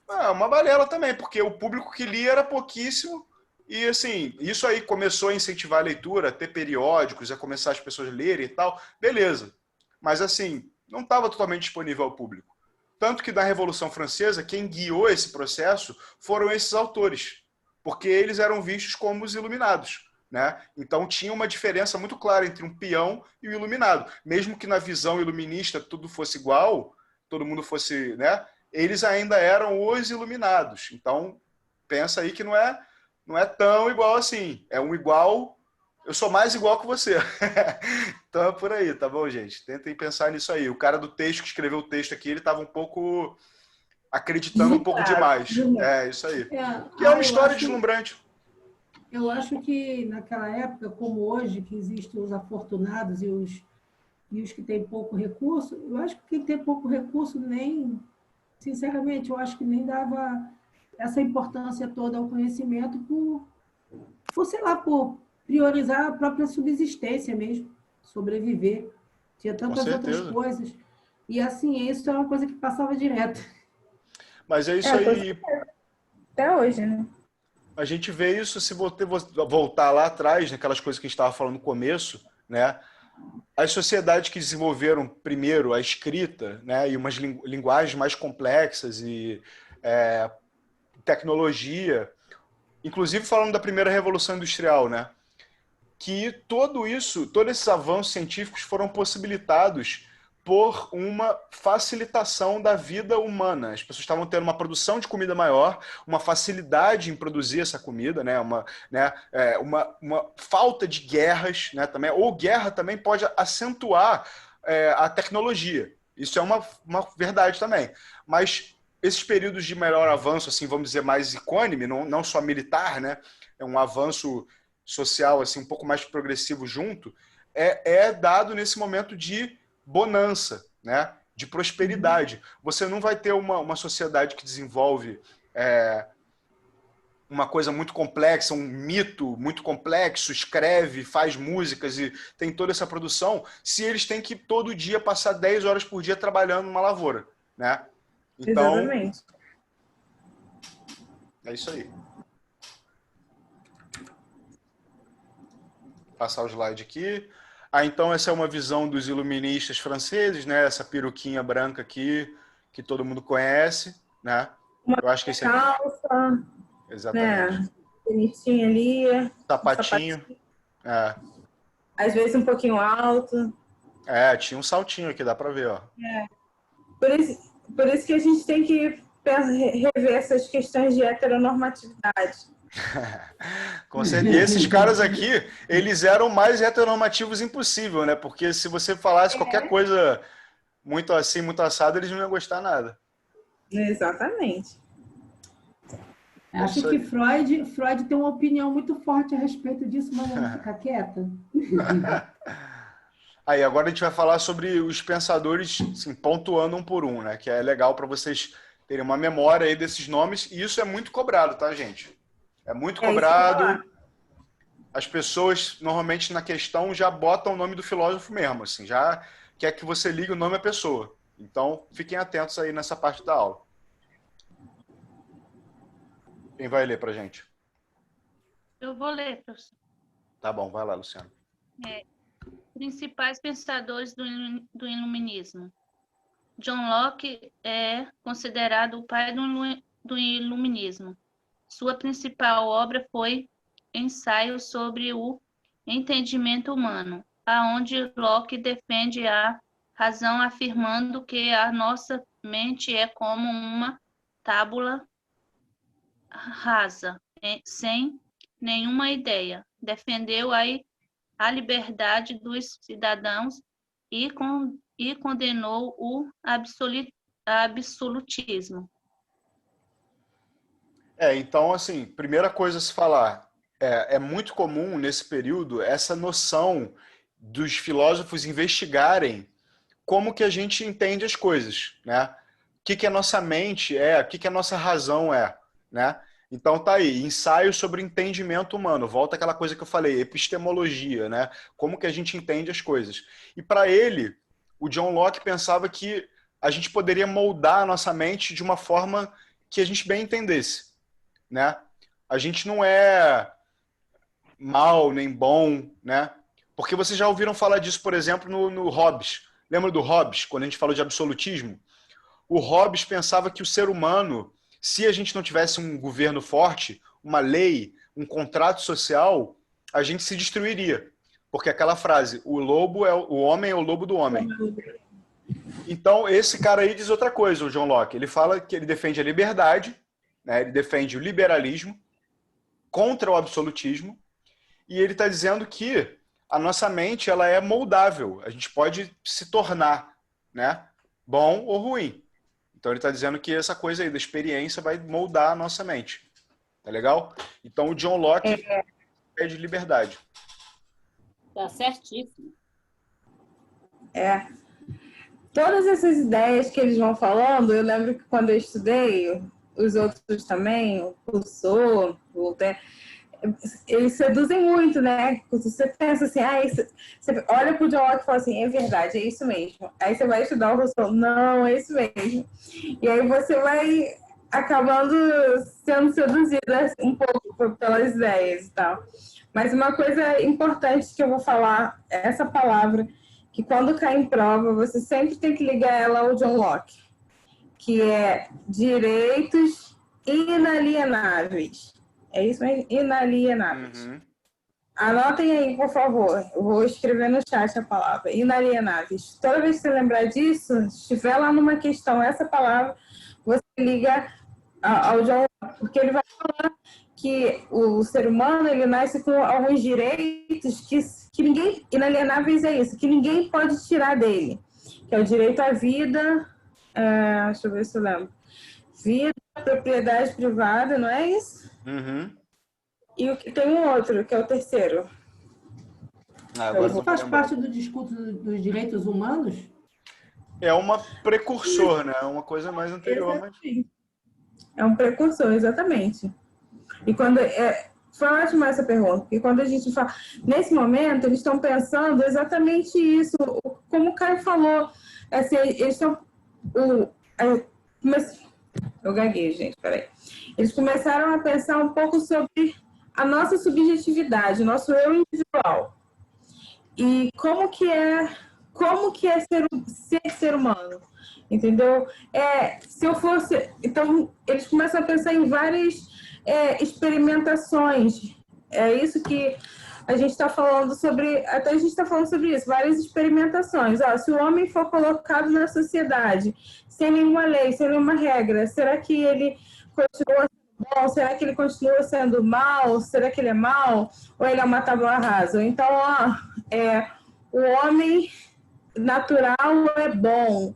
Uma balela também, porque o público que lia era pouquíssimo. E, assim, isso aí começou a incentivar a leitura, a ter periódicos, a começar as pessoas a lerem e tal, beleza. Mas, assim, não estava totalmente disponível ao público. Tanto que, na Revolução Francesa, quem guiou esse processo foram esses autores, porque eles eram vistos como os iluminados, né? Então, tinha uma diferença muito clara entre um peão e o iluminado. Mesmo que na visão iluminista tudo fosse igual, todo mundo fosse, né? Eles ainda eram os iluminados. Então, pensa aí que não é tão igual assim. É um igual... Eu sou mais igual que você. Então é por aí, tá bom, gente? Tentem pensar nisso aí. O cara do texto que escreveu o texto aqui, ele estava um pouco acreditando um pouco demais. É, isso aí. Que é uma história deslumbrante. Eu acho que naquela época, como hoje, que existem os afortunados e os que têm pouco recurso, eu acho que quem tem pouco recurso nem... Sinceramente, eu acho que nem dava essa importância toda ao conhecimento sei lá, por priorizar a própria subsistência mesmo, sobreviver. Tinha tantas outras coisas. E, assim, isso é uma coisa que passava direto. Mas é isso aí. Até hoje, né? A gente vê isso se você voltar lá atrás, naquelas coisas que a gente estava falando no começo, né? As sociedades que desenvolveram primeiro a escrita, né, e umas linguagens mais complexas e tecnologia, inclusive falando da primeira revolução industrial, né, que todos esses avanços científicos foram possibilitados por uma facilitação da vida humana. As pessoas estavam tendo uma produção de comida maior, uma facilidade em produzir essa comida, né? Uma falta de guerras, né? Também, ou guerra também pode acentuar a tecnologia. Isso é uma verdade também. Mas esses períodos de melhor avanço, assim, vamos dizer, mais econômico, não só militar, né? É um avanço social assim, um pouco mais progressivo junto, é dado nesse momento de bonança, né? De prosperidade. Você não vai ter uma sociedade que desenvolve uma coisa muito complexa, um mito muito complexo, escreve, faz músicas e tem toda essa produção, se eles têm que todo dia passar 10 horas por dia trabalhando numa lavoura, né? Então, exatamente. É isso aí. Passar o slide aqui. Então essa é uma visão dos iluministas franceses, né? Essa peruquinha branca aqui, que todo mundo conhece, né? Eu acho que esse aqui... calça, exatamente. né? Bonitinho ali. Sapatinho. Às vezes um pouquinho alto. Tinha um saltinho aqui, dá pra ver, ó. Por isso que a gente tem que rever essas questões de heteronormatividade. E esses caras aqui, eles eram mais heteronormativos impossível, né? Porque se você falasse qualquer coisa muito assim, muito assado, eles não iam gostar nada. Exatamente. Acho que Freud tem uma opinião muito forte a respeito disso, mas vamos ficar quieta. Aí, agora a gente vai falar sobre os pensadores, assim, pontuando um por um, né? Que é legal para vocês terem uma memória aí desses nomes. E isso é muito cobrado, tá, gente? É muito cobrado. As pessoas, normalmente, na questão, já botam o nome do filósofo mesmo, assim. Já quer que você ligue o nome à pessoa. Então, fiquem atentos aí nessa parte da aula. Quem vai ler pra gente? Eu vou ler, professor. Tá bom, vai lá, Luciano. Principais pensadores do iluminismo. John Locke é considerado o pai do iluminismo. Sua principal obra foi Ensaio sobre o Entendimento Humano, aonde Locke defende a razão afirmando que a nossa mente é como uma tábula rasa, sem nenhuma ideia. Defendeu a liberdade dos cidadãos e condenou o absolutismo. Então, assim, primeira coisa a se falar, é muito comum nesse período essa noção dos filósofos investigarem como que a gente entende as coisas, né? O que a nossa mente o que a nossa razão né? Então tá aí, ensaio sobre entendimento humano, volta àquela coisa que eu falei, epistemologia, né? Como que a gente entende as coisas. E para ele, o John Locke pensava que a gente poderia moldar a nossa mente de uma forma que a gente bem entendesse, né? A gente não é mal nem bom, né? Porque vocês já ouviram falar disso, por exemplo, no Hobbes. Lembra do Hobbes, quando a gente falou de absolutismo? O Hobbes pensava que o ser humano, se a gente não tivesse um governo forte, uma lei, um contrato social, a gente se destruiria. Porque aquela frase, o homem é o lobo do homem. Então, esse cara aí diz outra coisa, o John Locke. Ele fala que ele defende a liberdade, né? Ele defende o liberalismo contra o absolutismo, e ele está dizendo que a nossa mente ela é moldável. A gente pode se tornar, né, bom ou ruim. Então ele está dizendo que essa coisa aí da experiência vai moldar a nossa mente. Tá legal? Então o John Locke é de liberdade. Tá certíssimo. Todas essas ideias que eles vão falando, eu lembro que quando eu estudei, os outros também, o Rousseau, Voltaire, eles seduzem muito, né? Você pensa assim, você olha pro John Locke e fala assim, é verdade, é isso mesmo. Aí você vai estudar o Rousseau, não, é isso mesmo. E aí você vai acabando sendo seduzida um pouco pelas ideias e tal. Mas uma coisa importante que eu vou falar, essa palavra, que quando cai em prova, você sempre tem que ligar ela ao John Locke, que é direitos inalienáveis. É isso mesmo? Inalienáveis. Anotem aí, por favor. Eu vou escrever no chat a palavra. Inalienáveis. Toda vez que você lembrar disso, se estiver lá numa questão essa palavra, você liga ao John Locke, porque ele vai falar que o ser humano ele nasce com alguns direitos que ninguém... Inalienáveis é isso, que ninguém pode tirar dele. Que é o direito à vida... deixa eu ver se eu lembro. Vida, propriedade privada, não é isso? Uhum. E tem um outro, que é o terceiro. Agora Isso faz parte do discurso dos direitos humanos? é uma precursor, né? É uma coisa mais anterior. Exatamente. É um precursor, exatamente. E quando... foi ótima essa pergunta, porque quando a gente fala... Nesse momento, eles estão pensando exatamente isso. Como o Caio falou, assim, eles estão... Eu gaguejo, gente, peraí. Eles começaram a pensar um pouco sobre a nossa subjetividade, nosso eu individual. E como que é ser humano, entendeu? Se eu fosse... Então, eles começam a pensar em várias experimentações. É isso que a gente está falando sobre... Até a gente está falando sobre isso, várias experimentações. Se o homem for colocado na sociedade sem nenhuma lei, sem nenhuma regra, será que ele continua sendo bom? Será que ele continua sendo mal? Será que ele é mal? Ou ele é uma tábua rasa? Então, o homem natural é bom,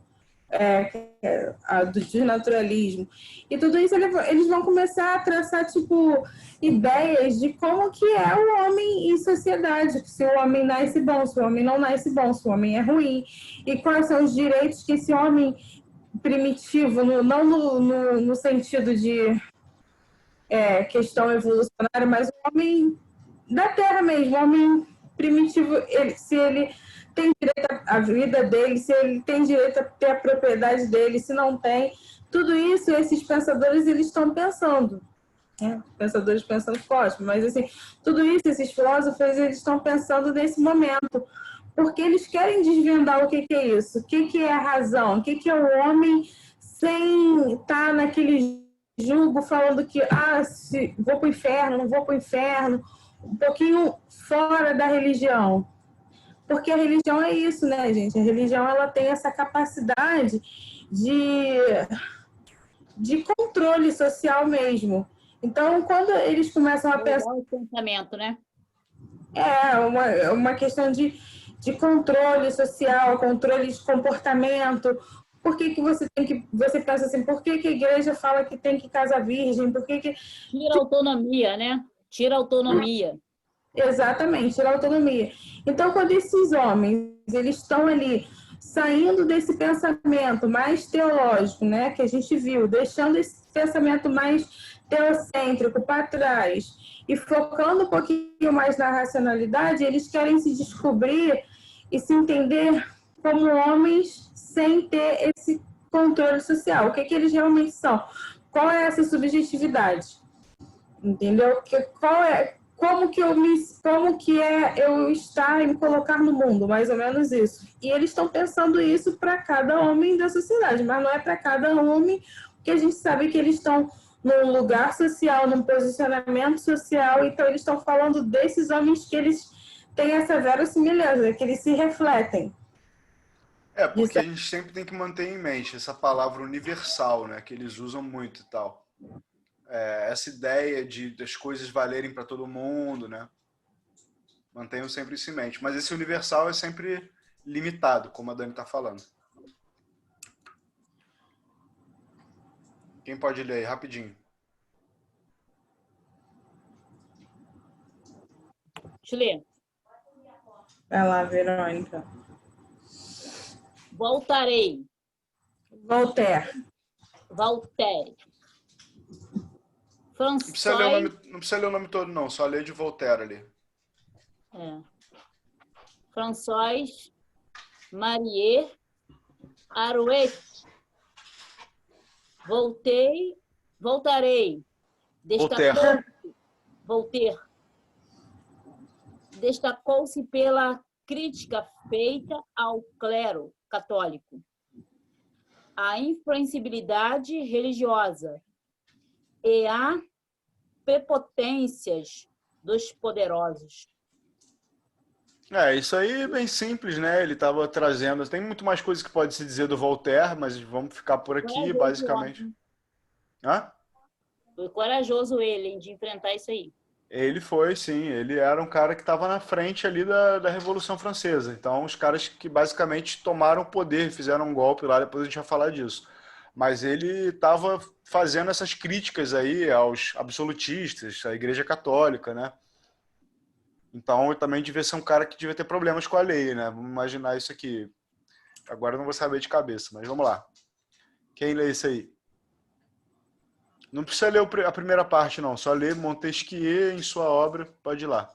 do desnaturalismo. E tudo isso eles vão começar a traçar, tipo, ideias de como que é o homem em sociedade. Se o homem nasce bom, se o homem não nasce bom, se o homem é ruim. E quais são os direitos que esse homem primitivo, não no sentido de questão evolucionária, mas o homem da Terra mesmo, o homem primitivo, se ele tem direito à vida dele, se ele tem direito a ter a propriedade dele, se não tem, tudo isso esses pensadores eles estão pensando. Pensadores pensando forte, mas assim, tudo isso esses filósofos eles estão pensando nesse momento, porque eles querem desvendar o que é isso, o que é a razão, o que é o homem sem estar naquele julgo falando que se vou para o inferno, não vou para o inferno, um pouquinho fora da religião. Porque a religião é isso, né, gente? A religião ela tem essa capacidade de controle social mesmo. Então, quando eles começam a pensar... o pensamento, né? Uma questão de controle social, controle de comportamento. Por que você pensa assim, por que a igreja fala que tem que casar virgem? Tira a autonomia, né? Tira a autonomia. Exatamente, tira a autonomia. Então, quando esses homens eles estão ali saindo desse pensamento mais teológico, né, que a gente viu, deixando esse pensamento mais teocêntrico para trás e focando um pouquinho mais na racionalidade, eles querem se descobrir e se entender como homens sem ter esse controle social. O que eles realmente são? Qual é essa subjetividade? Entendeu? Como que é eu estar e me colocar no mundo, mais ou menos isso. E eles estão pensando isso para cada homem da sociedade, mas não é para cada homem, porque a gente sabe que eles estão num lugar social, num posicionamento social, então eles estão falando desses homens que eles têm essa verossimilhança, que eles se refletem. Porque a gente sempre tem que manter em mente essa palavra universal, né, que eles usam muito e tal. Essa ideia das coisas valerem para todo mundo, né? Mantenham sempre isso em mente. Mas esse universal é sempre limitado, como a Dani está falando. Quem pode ler aí, rapidinho? Deixa eu ler. Vai lá, Verônica. Voltarei. Voltaire. Não precisa ler o nome todo, não. Só ler de Voltaire ali. François Marie Arouet. Voltarei. Voltaire. Destacou-se pela crítica feita ao clero católico, a influenciabilidade religiosa e a prepotências dos poderosos. Isso aí é bem simples, né? Ele estava trazendo. Tem muito mais coisas que pode se dizer do Voltaire, mas vamos ficar por aqui, Corajoso o basicamente. homem. Hã? Foi corajoso ele, hein, de enfrentar isso aí. Ele foi, sim. Ele era um cara que estava na frente ali da Revolução Francesa. Então, os caras que basicamente tomaram o poder, fizeram um golpe lá, depois a gente vai falar disso. Mas ele estava fazendo essas críticas aí aos absolutistas, à Igreja Católica, né? Então, eu também devia ser um cara que devia ter problemas com a lei, né? Vamos imaginar isso aqui. Agora eu não vou saber de cabeça, mas vamos lá. Quem lê isso aí? Não precisa ler a primeira parte, não. Só lê Montesquieu em sua obra. Pode ir lá.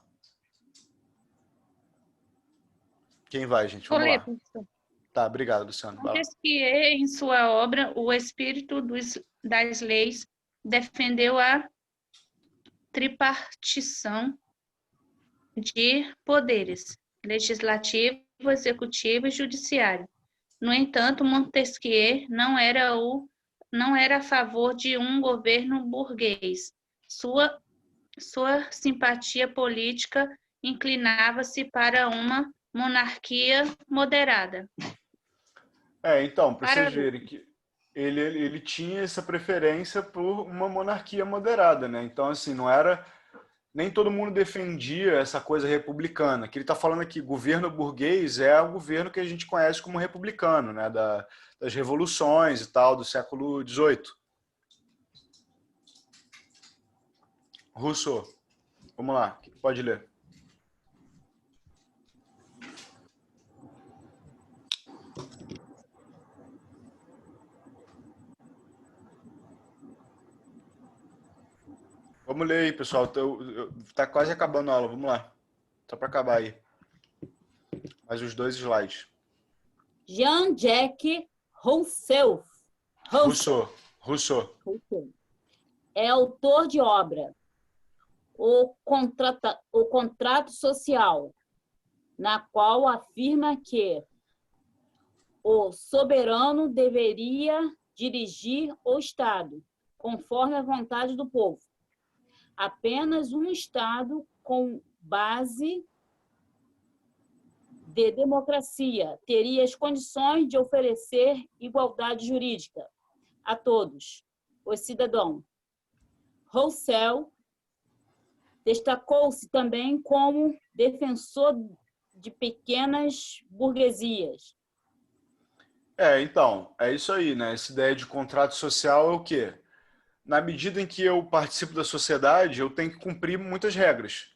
Quem vai, gente? Vou Vamos ler, lá. professor. Tá, obrigado, Luciano. Vai lá. Montesquieu, em sua obra O Espírito das Leis, defendeu a tripartição de poderes: legislativo, executivo e judiciário. No entanto, Montesquieu não era a favor de um governo burguês. Sua simpatia política inclinava-se para uma monarquia moderada. Então, para vocês verem que ele tinha essa preferência por uma monarquia moderada, né? Então, assim, não era... Nem todo mundo defendia essa coisa republicana. Que ele está falando aqui, governo burguês é o governo que a gente conhece como republicano, né? Das revoluções e tal, do século XVIII. Rousseau. Vamos lá, pode ler. Vamos ler aí, pessoal. Tá quase acabando a aula. Vamos lá. Só para acabar aí. Mais os 2 slides. Jean-Jacques Rousseau. Rousseau. É autor de obra O Contrato Social, na qual afirma que o soberano deveria dirigir o Estado conforme a vontade do povo. Apenas um Estado com base de democracia teria as condições de oferecer igualdade jurídica a todos os cidadãos. Rousseau destacou-se também como defensor de pequenas burguesias. Então, é isso aí, né? Essa ideia de contrato social é o quê? Na medida em que eu participo da sociedade, eu tenho que cumprir muitas regras.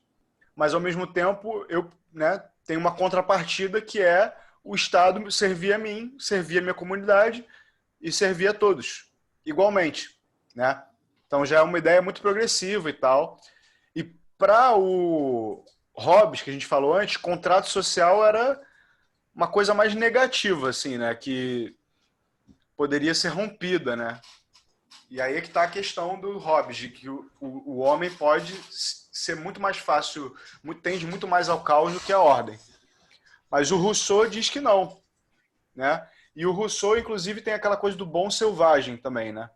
Mas, ao mesmo tempo, eu, né, tenho uma contrapartida que é o Estado servir a mim, servir a minha comunidade e servir a todos, igualmente, né? Então, já é uma ideia muito progressiva e tal. E para o Hobbes, que a gente falou antes, contrato social era uma coisa mais negativa, assim, né? Que poderia ser rompida, né? E aí é que está a questão do Hobbes, de que o homem pode ser muito mais fácil, tende muito mais ao caos do que à ordem. Mas o Rousseau diz que não, né? E o Rousseau, inclusive, tem aquela coisa do bom selvagem também, né?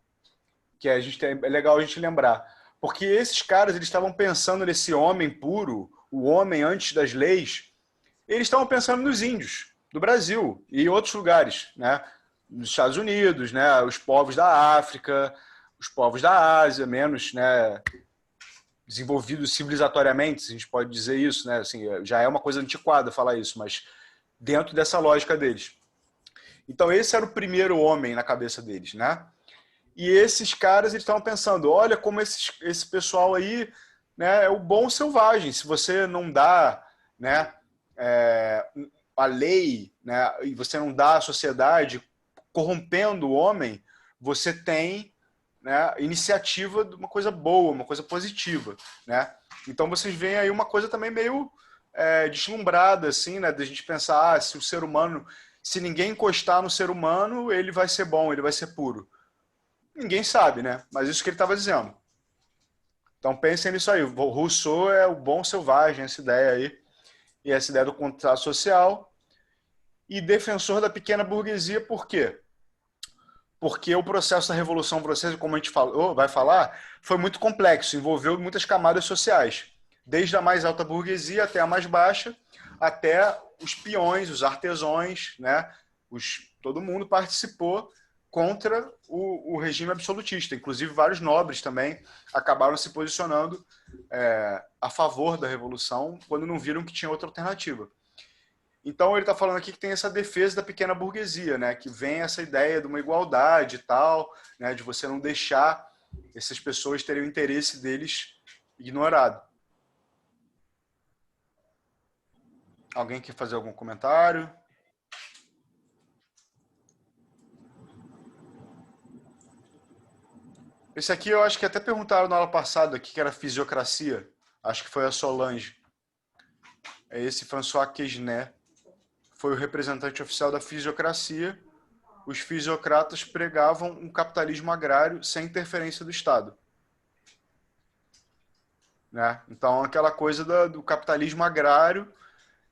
Que é legal a gente lembrar. Porque esses caras, eles estavam pensando nesse homem puro, o homem antes das leis, eles estavam pensando nos índios do Brasil e outros lugares, né? Nos Estados Unidos, né? Os povos da África, os povos da Ásia, menos, né, desenvolvidos civilizatoriamente, a gente pode dizer isso, né? Assim, já é uma coisa antiquada falar isso, mas dentro dessa lógica deles. Então esse era o primeiro homem na cabeça deles, né? E esses caras, eles estavam pensando, olha como esse pessoal aí, né, é o bom selvagem. Se você não dá, né, a lei, né, e você não dá a sociedade corrompendo o homem, você tem, né, iniciativa de uma coisa boa, uma coisa positiva, né? Então vocês veem aí uma coisa também meio deslumbrada, assim, né, da gente pensar, se o ser humano, se ninguém encostar no ser humano, ele vai ser bom, ele vai ser puro. Ninguém sabe, né? Mas isso que ele estava dizendo. Então pensem nisso aí. O Rousseau é o bom selvagem, essa ideia aí, e essa ideia do contrato social, e defensor da pequena burguesia, por quê? Porque o processo da Revolução Francesa, como a gente vai falar, foi muito complexo, envolveu muitas camadas sociais, desde a mais alta burguesia até a mais baixa. até os peões, os artesãos, né? Todo mundo participou contra o regime absolutista. Inclusive, vários nobres também acabaram se posicionando a favor da Revolução quando não viram que tinha outra alternativa. Então, ele está falando aqui que tem essa defesa da pequena burguesia, né? Que vem essa ideia de uma igualdade e tal, né? De você não deixar essas pessoas terem o interesse deles ignorado. Alguém quer fazer algum comentário? Esse aqui eu acho que até perguntaram na aula passada que era fisiocracia. Acho que foi a Solange. É esse François Quesnay. Foi o representante oficial da fisiocracia. Os fisiocratas pregavam um capitalismo agrário sem interferência do Estado. Né? Então, aquela coisa do capitalismo agrário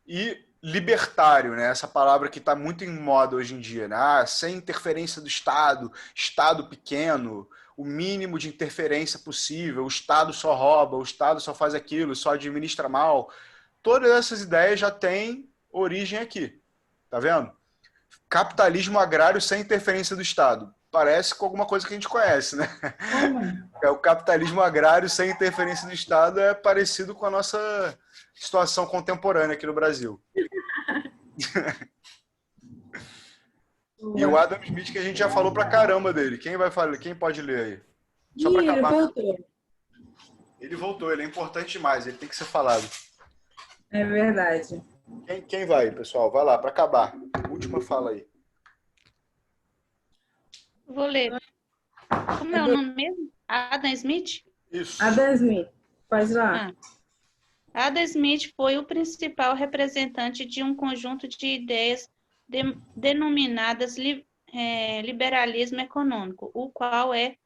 e libertário, né? Essa palavra que está muito em moda hoje em dia, né? Sem interferência do Estado, Estado pequeno, o mínimo de interferência possível, o Estado só rouba, o Estado só faz aquilo, só administra mal. Todas essas ideias já têm origem aqui, tá vendo? Capitalismo agrário sem interferência do Estado. Parece com alguma coisa que a gente conhece, né? O capitalismo agrário sem interferência do Estado é parecido com a nossa situação contemporânea aqui no Brasil. E o Adam Smith, que a gente já falou pra caramba dele. Quem vai falar? Quem pode ler aí? Só pra acabar. Ele voltou. Ele voltou, ele é importante demais, ele tem que ser falado. É verdade. Quem vai, pessoal? Vai lá, pra acabar. Última fala aí. Vou ler. Como é o nome mesmo? Adam Smith? Isso. Adam Smith, pode ir lá. Adam Smith foi o principal representante de um conjunto de ideias denominadas liberalismo econômico, o qual é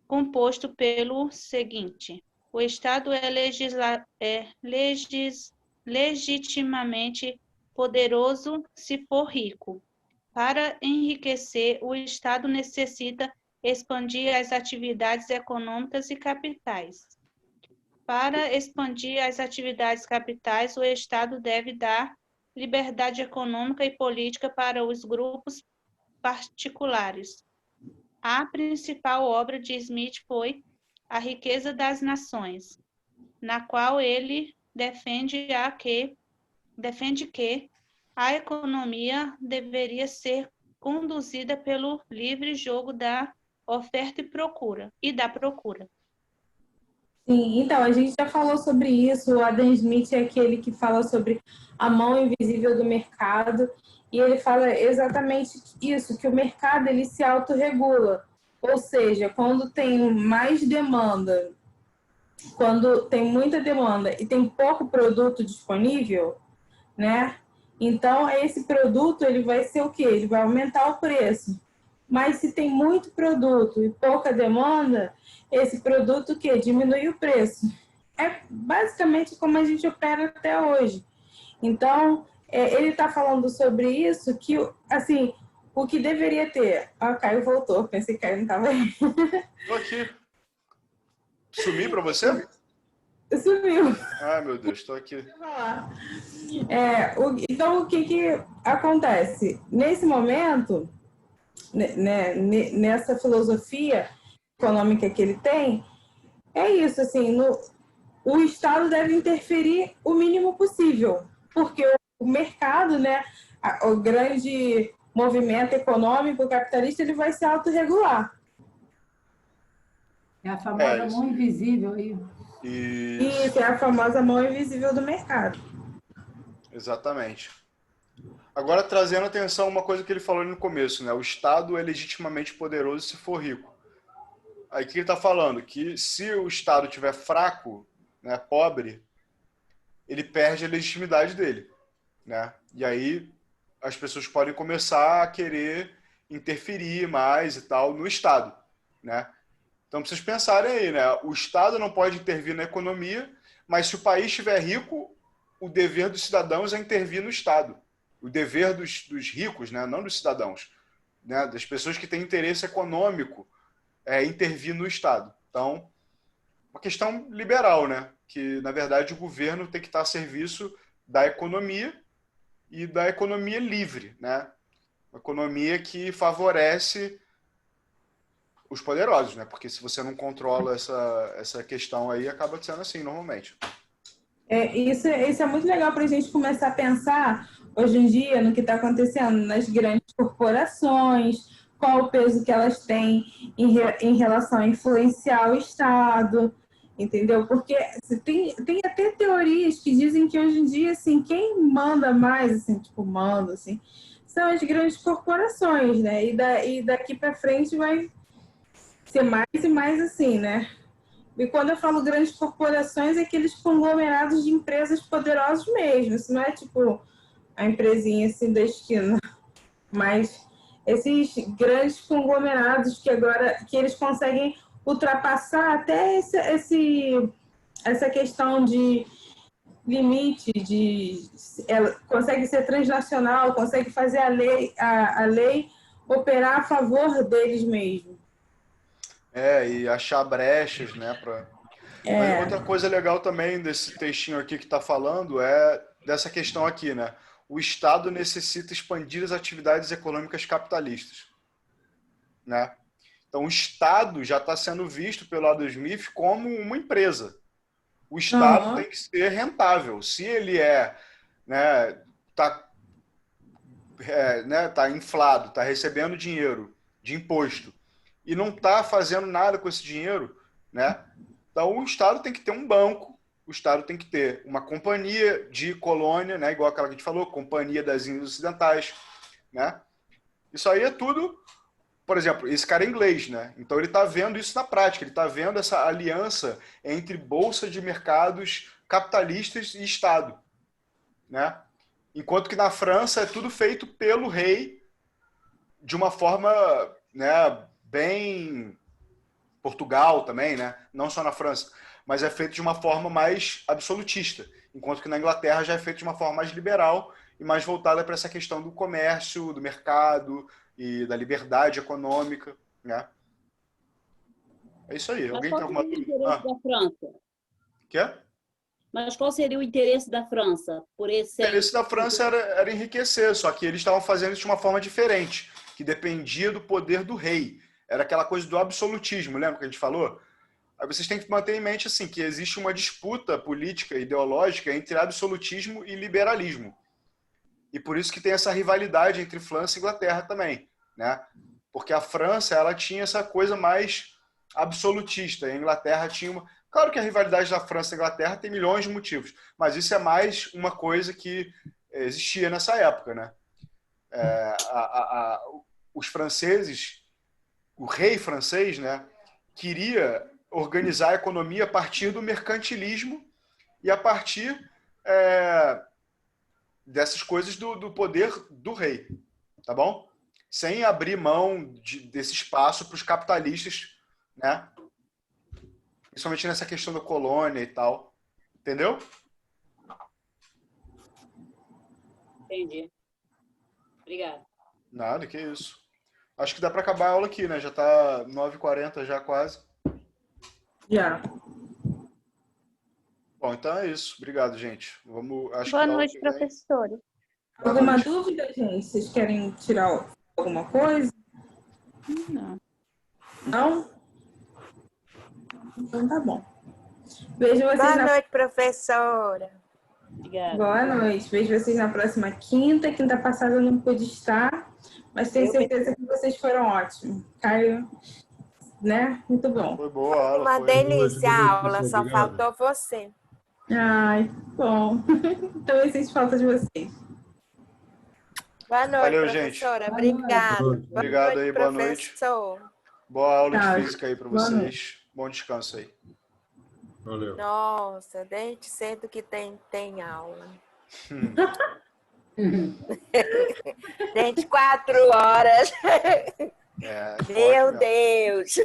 composto pelo seguinte: o Estado é legitimamente poderoso se for rico. Para enriquecer, o Estado necessita expandir as atividades econômicas e capitais. Para expandir as atividades capitais, o Estado deve dar liberdade econômica e política para os grupos particulares. A principal obra de Smith foi A Riqueza das Nações, na qual ele defende que a economia deveria ser conduzida pelo livre jogo da oferta e da procura. Sim, então, a gente já falou sobre isso. O Adam Smith é aquele que fala sobre a mão invisível do mercado, e ele fala exatamente isso, que o mercado ele se autorregula. Ou seja, quando tem mais demanda, quando tem muita demanda e tem pouco produto disponível, né? Então, esse produto ele vai ser o quê? Ele vai aumentar o preço. Mas se tem muito produto e pouca demanda, esse produto que diminui o preço. É basicamente como a gente opera até hoje. Então, ele está falando sobre isso, que, assim, o que deveria ter... Ah, Caio voltou, pensei que Caio não estava aí. Tô aqui. Sumi para você? Sumiu. Ai, meu Deus, tô aqui. Então, o que acontece? Nesse momento, né, nessa filosofia econômica que ele tem, é isso, assim, o Estado deve interferir o mínimo possível, porque o mercado, né, o grande movimento econômico capitalista, ele vai se autorregular. É a famosa mão invisível aí. Isso, é a famosa mão invisível do mercado. Exatamente. Agora, trazendo atenção a uma coisa que ele falou no começo, né? O Estado é legitimamente poderoso se for rico. Aí que ele está falando que se o Estado estiver fraco, né, pobre, ele perde a legitimidade dele, né? E aí as pessoas podem começar a querer interferir mais e tal no Estado, né? Então, pra vocês pensarem aí, né? O Estado não pode intervir na economia, mas se o país estiver rico, o dever dos cidadãos é intervir no Estado. O dever dos ricos, né? Não dos cidadãos, né? Das pessoas que têm interesse econômico, é intervir no Estado. Então, uma questão liberal, né? Que, na verdade, o governo tem que estar a serviço da economia e da economia livre, né? Uma economia que favorece os poderosos, né? Porque se você não controla essa questão aí, acaba sendo assim, normalmente. Isso é muito legal para a gente começar a pensar hoje em dia no que está acontecendo nas grandes corporações, qual o peso que elas têm em relação a influenciar o Estado, entendeu? Porque tem até teorias que dizem que hoje em dia, assim, quem manda mais, assim, tipo, manda, assim, são as grandes corporações, né? E daqui para frente vai ser mais e mais assim, né? E quando eu falo grandes corporações, é aqueles conglomerados de empresas poderosos mesmo. Isso não é tipo a empresinha assim da esquina, mas esses grandes conglomerados que agora que eles conseguem ultrapassar até essa questão de limite, ela consegue ser transnacional, consegue fazer a lei operar a favor deles mesmo. E achar brechas, né? Mas outra coisa legal também desse textinho aqui que está falando é dessa questão aqui, né? O Estado necessita expandir as atividades econômicas capitalistas, né? Então, o Estado já está sendo visto pelo Adam Smith como uma empresa. O Estado tem que ser rentável. Se ele tá inflado, está recebendo dinheiro de imposto e não está fazendo nada com esse dinheiro, né? Então, o Estado tem que ter um banco, o Estado tem que ter uma companhia de colônia, né? Igual aquela que a gente falou, Companhia das Índias Ocidentais, né? Isso aí é tudo, por exemplo, esse cara é inglês, né? Então ele está vendo isso na prática, ele está vendo essa aliança entre bolsa de mercados capitalistas e Estado, né? Enquanto que na França é tudo feito pelo rei de uma forma, né, bem Portugal também, né? Não só na França, mas é feito de uma forma mais absolutista, enquanto que na Inglaterra já é feito de uma forma mais liberal e mais voltada para essa questão do comércio, do mercado e da liberdade econômica, né? É isso aí. Mas Alguém qual tem alguma seria o dúvida? interesse da França? Quer? Mas qual seria o interesse da França por esse? O interesse da França era enriquecer, só que eles estavam fazendo isso de uma forma diferente, que dependia do poder do rei. Era aquela coisa do absolutismo, lembra que a gente falou? Aí vocês têm que manter em mente assim, que existe uma disputa política e ideológica entre absolutismo e liberalismo. E por isso que tem essa rivalidade entre França e Inglaterra também, né? Porque a França, ela tinha essa coisa mais absolutista, e a Inglaterra tinha uma... Claro que a rivalidade da França e Inglaterra tem milhões de motivos, mas isso é mais uma coisa que existia nessa época, né? Os franceses, o rei francês, né, queria organizar a economia a partir do mercantilismo e a partir dessas coisas do poder do rei, tá bom? Sem abrir mão desse espaço para os capitalistas, né? Principalmente nessa questão da colônia e tal. Entendeu? Entendi. Obrigada. Nada, que isso. Acho que dá para acabar a aula aqui, né? Já tá 9h40 já quase. Já. Bom, então é isso. Obrigado, gente. Boa noite, professora. Alguma dúvida, gente? Vocês querem tirar alguma coisa? Não. Não? Então tá bom. Vejo vocês Boa noite, professora. Obrigada. Boa noite. Vejo vocês na próxima quinta. Quinta passada eu não pude estar, mas tenho certeza que vocês foram ótimos. Caio, né? Muito bom. Foi boa a aula. Uma delícia a aula, só obrigado. faltou você. Ai, bom. Então eu sinto falta de vocês. Boa noite, Valeu, professora. gente. Obrigada. Obrigado aí, boa noite. Professor. Boa aula Tchau. de física aí para Boa vocês. noite. Bom descanso aí. Valeu. Nossa, desde cedo que tem aula. 24 horas. Meu forte, Deus.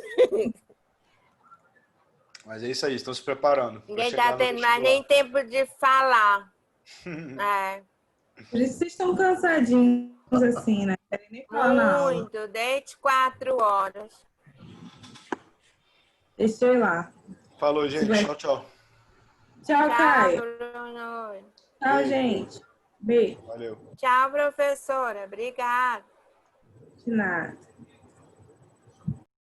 Mas é isso aí, estão se preparando. Ninguém está tendo mais nem tempo de falar. É. Por isso vocês estão cansadinhos assim, né? Não querem nem falar na aula. Muito, desde 4 horas. Deixa eu ir lá. Falou, gente. Tchau, tchau. Tchau, Caio. Tchau, boa noite. Tchau, Beijo. gente. Beijo. Valeu. Tchau, professora. Obrigada. De nada.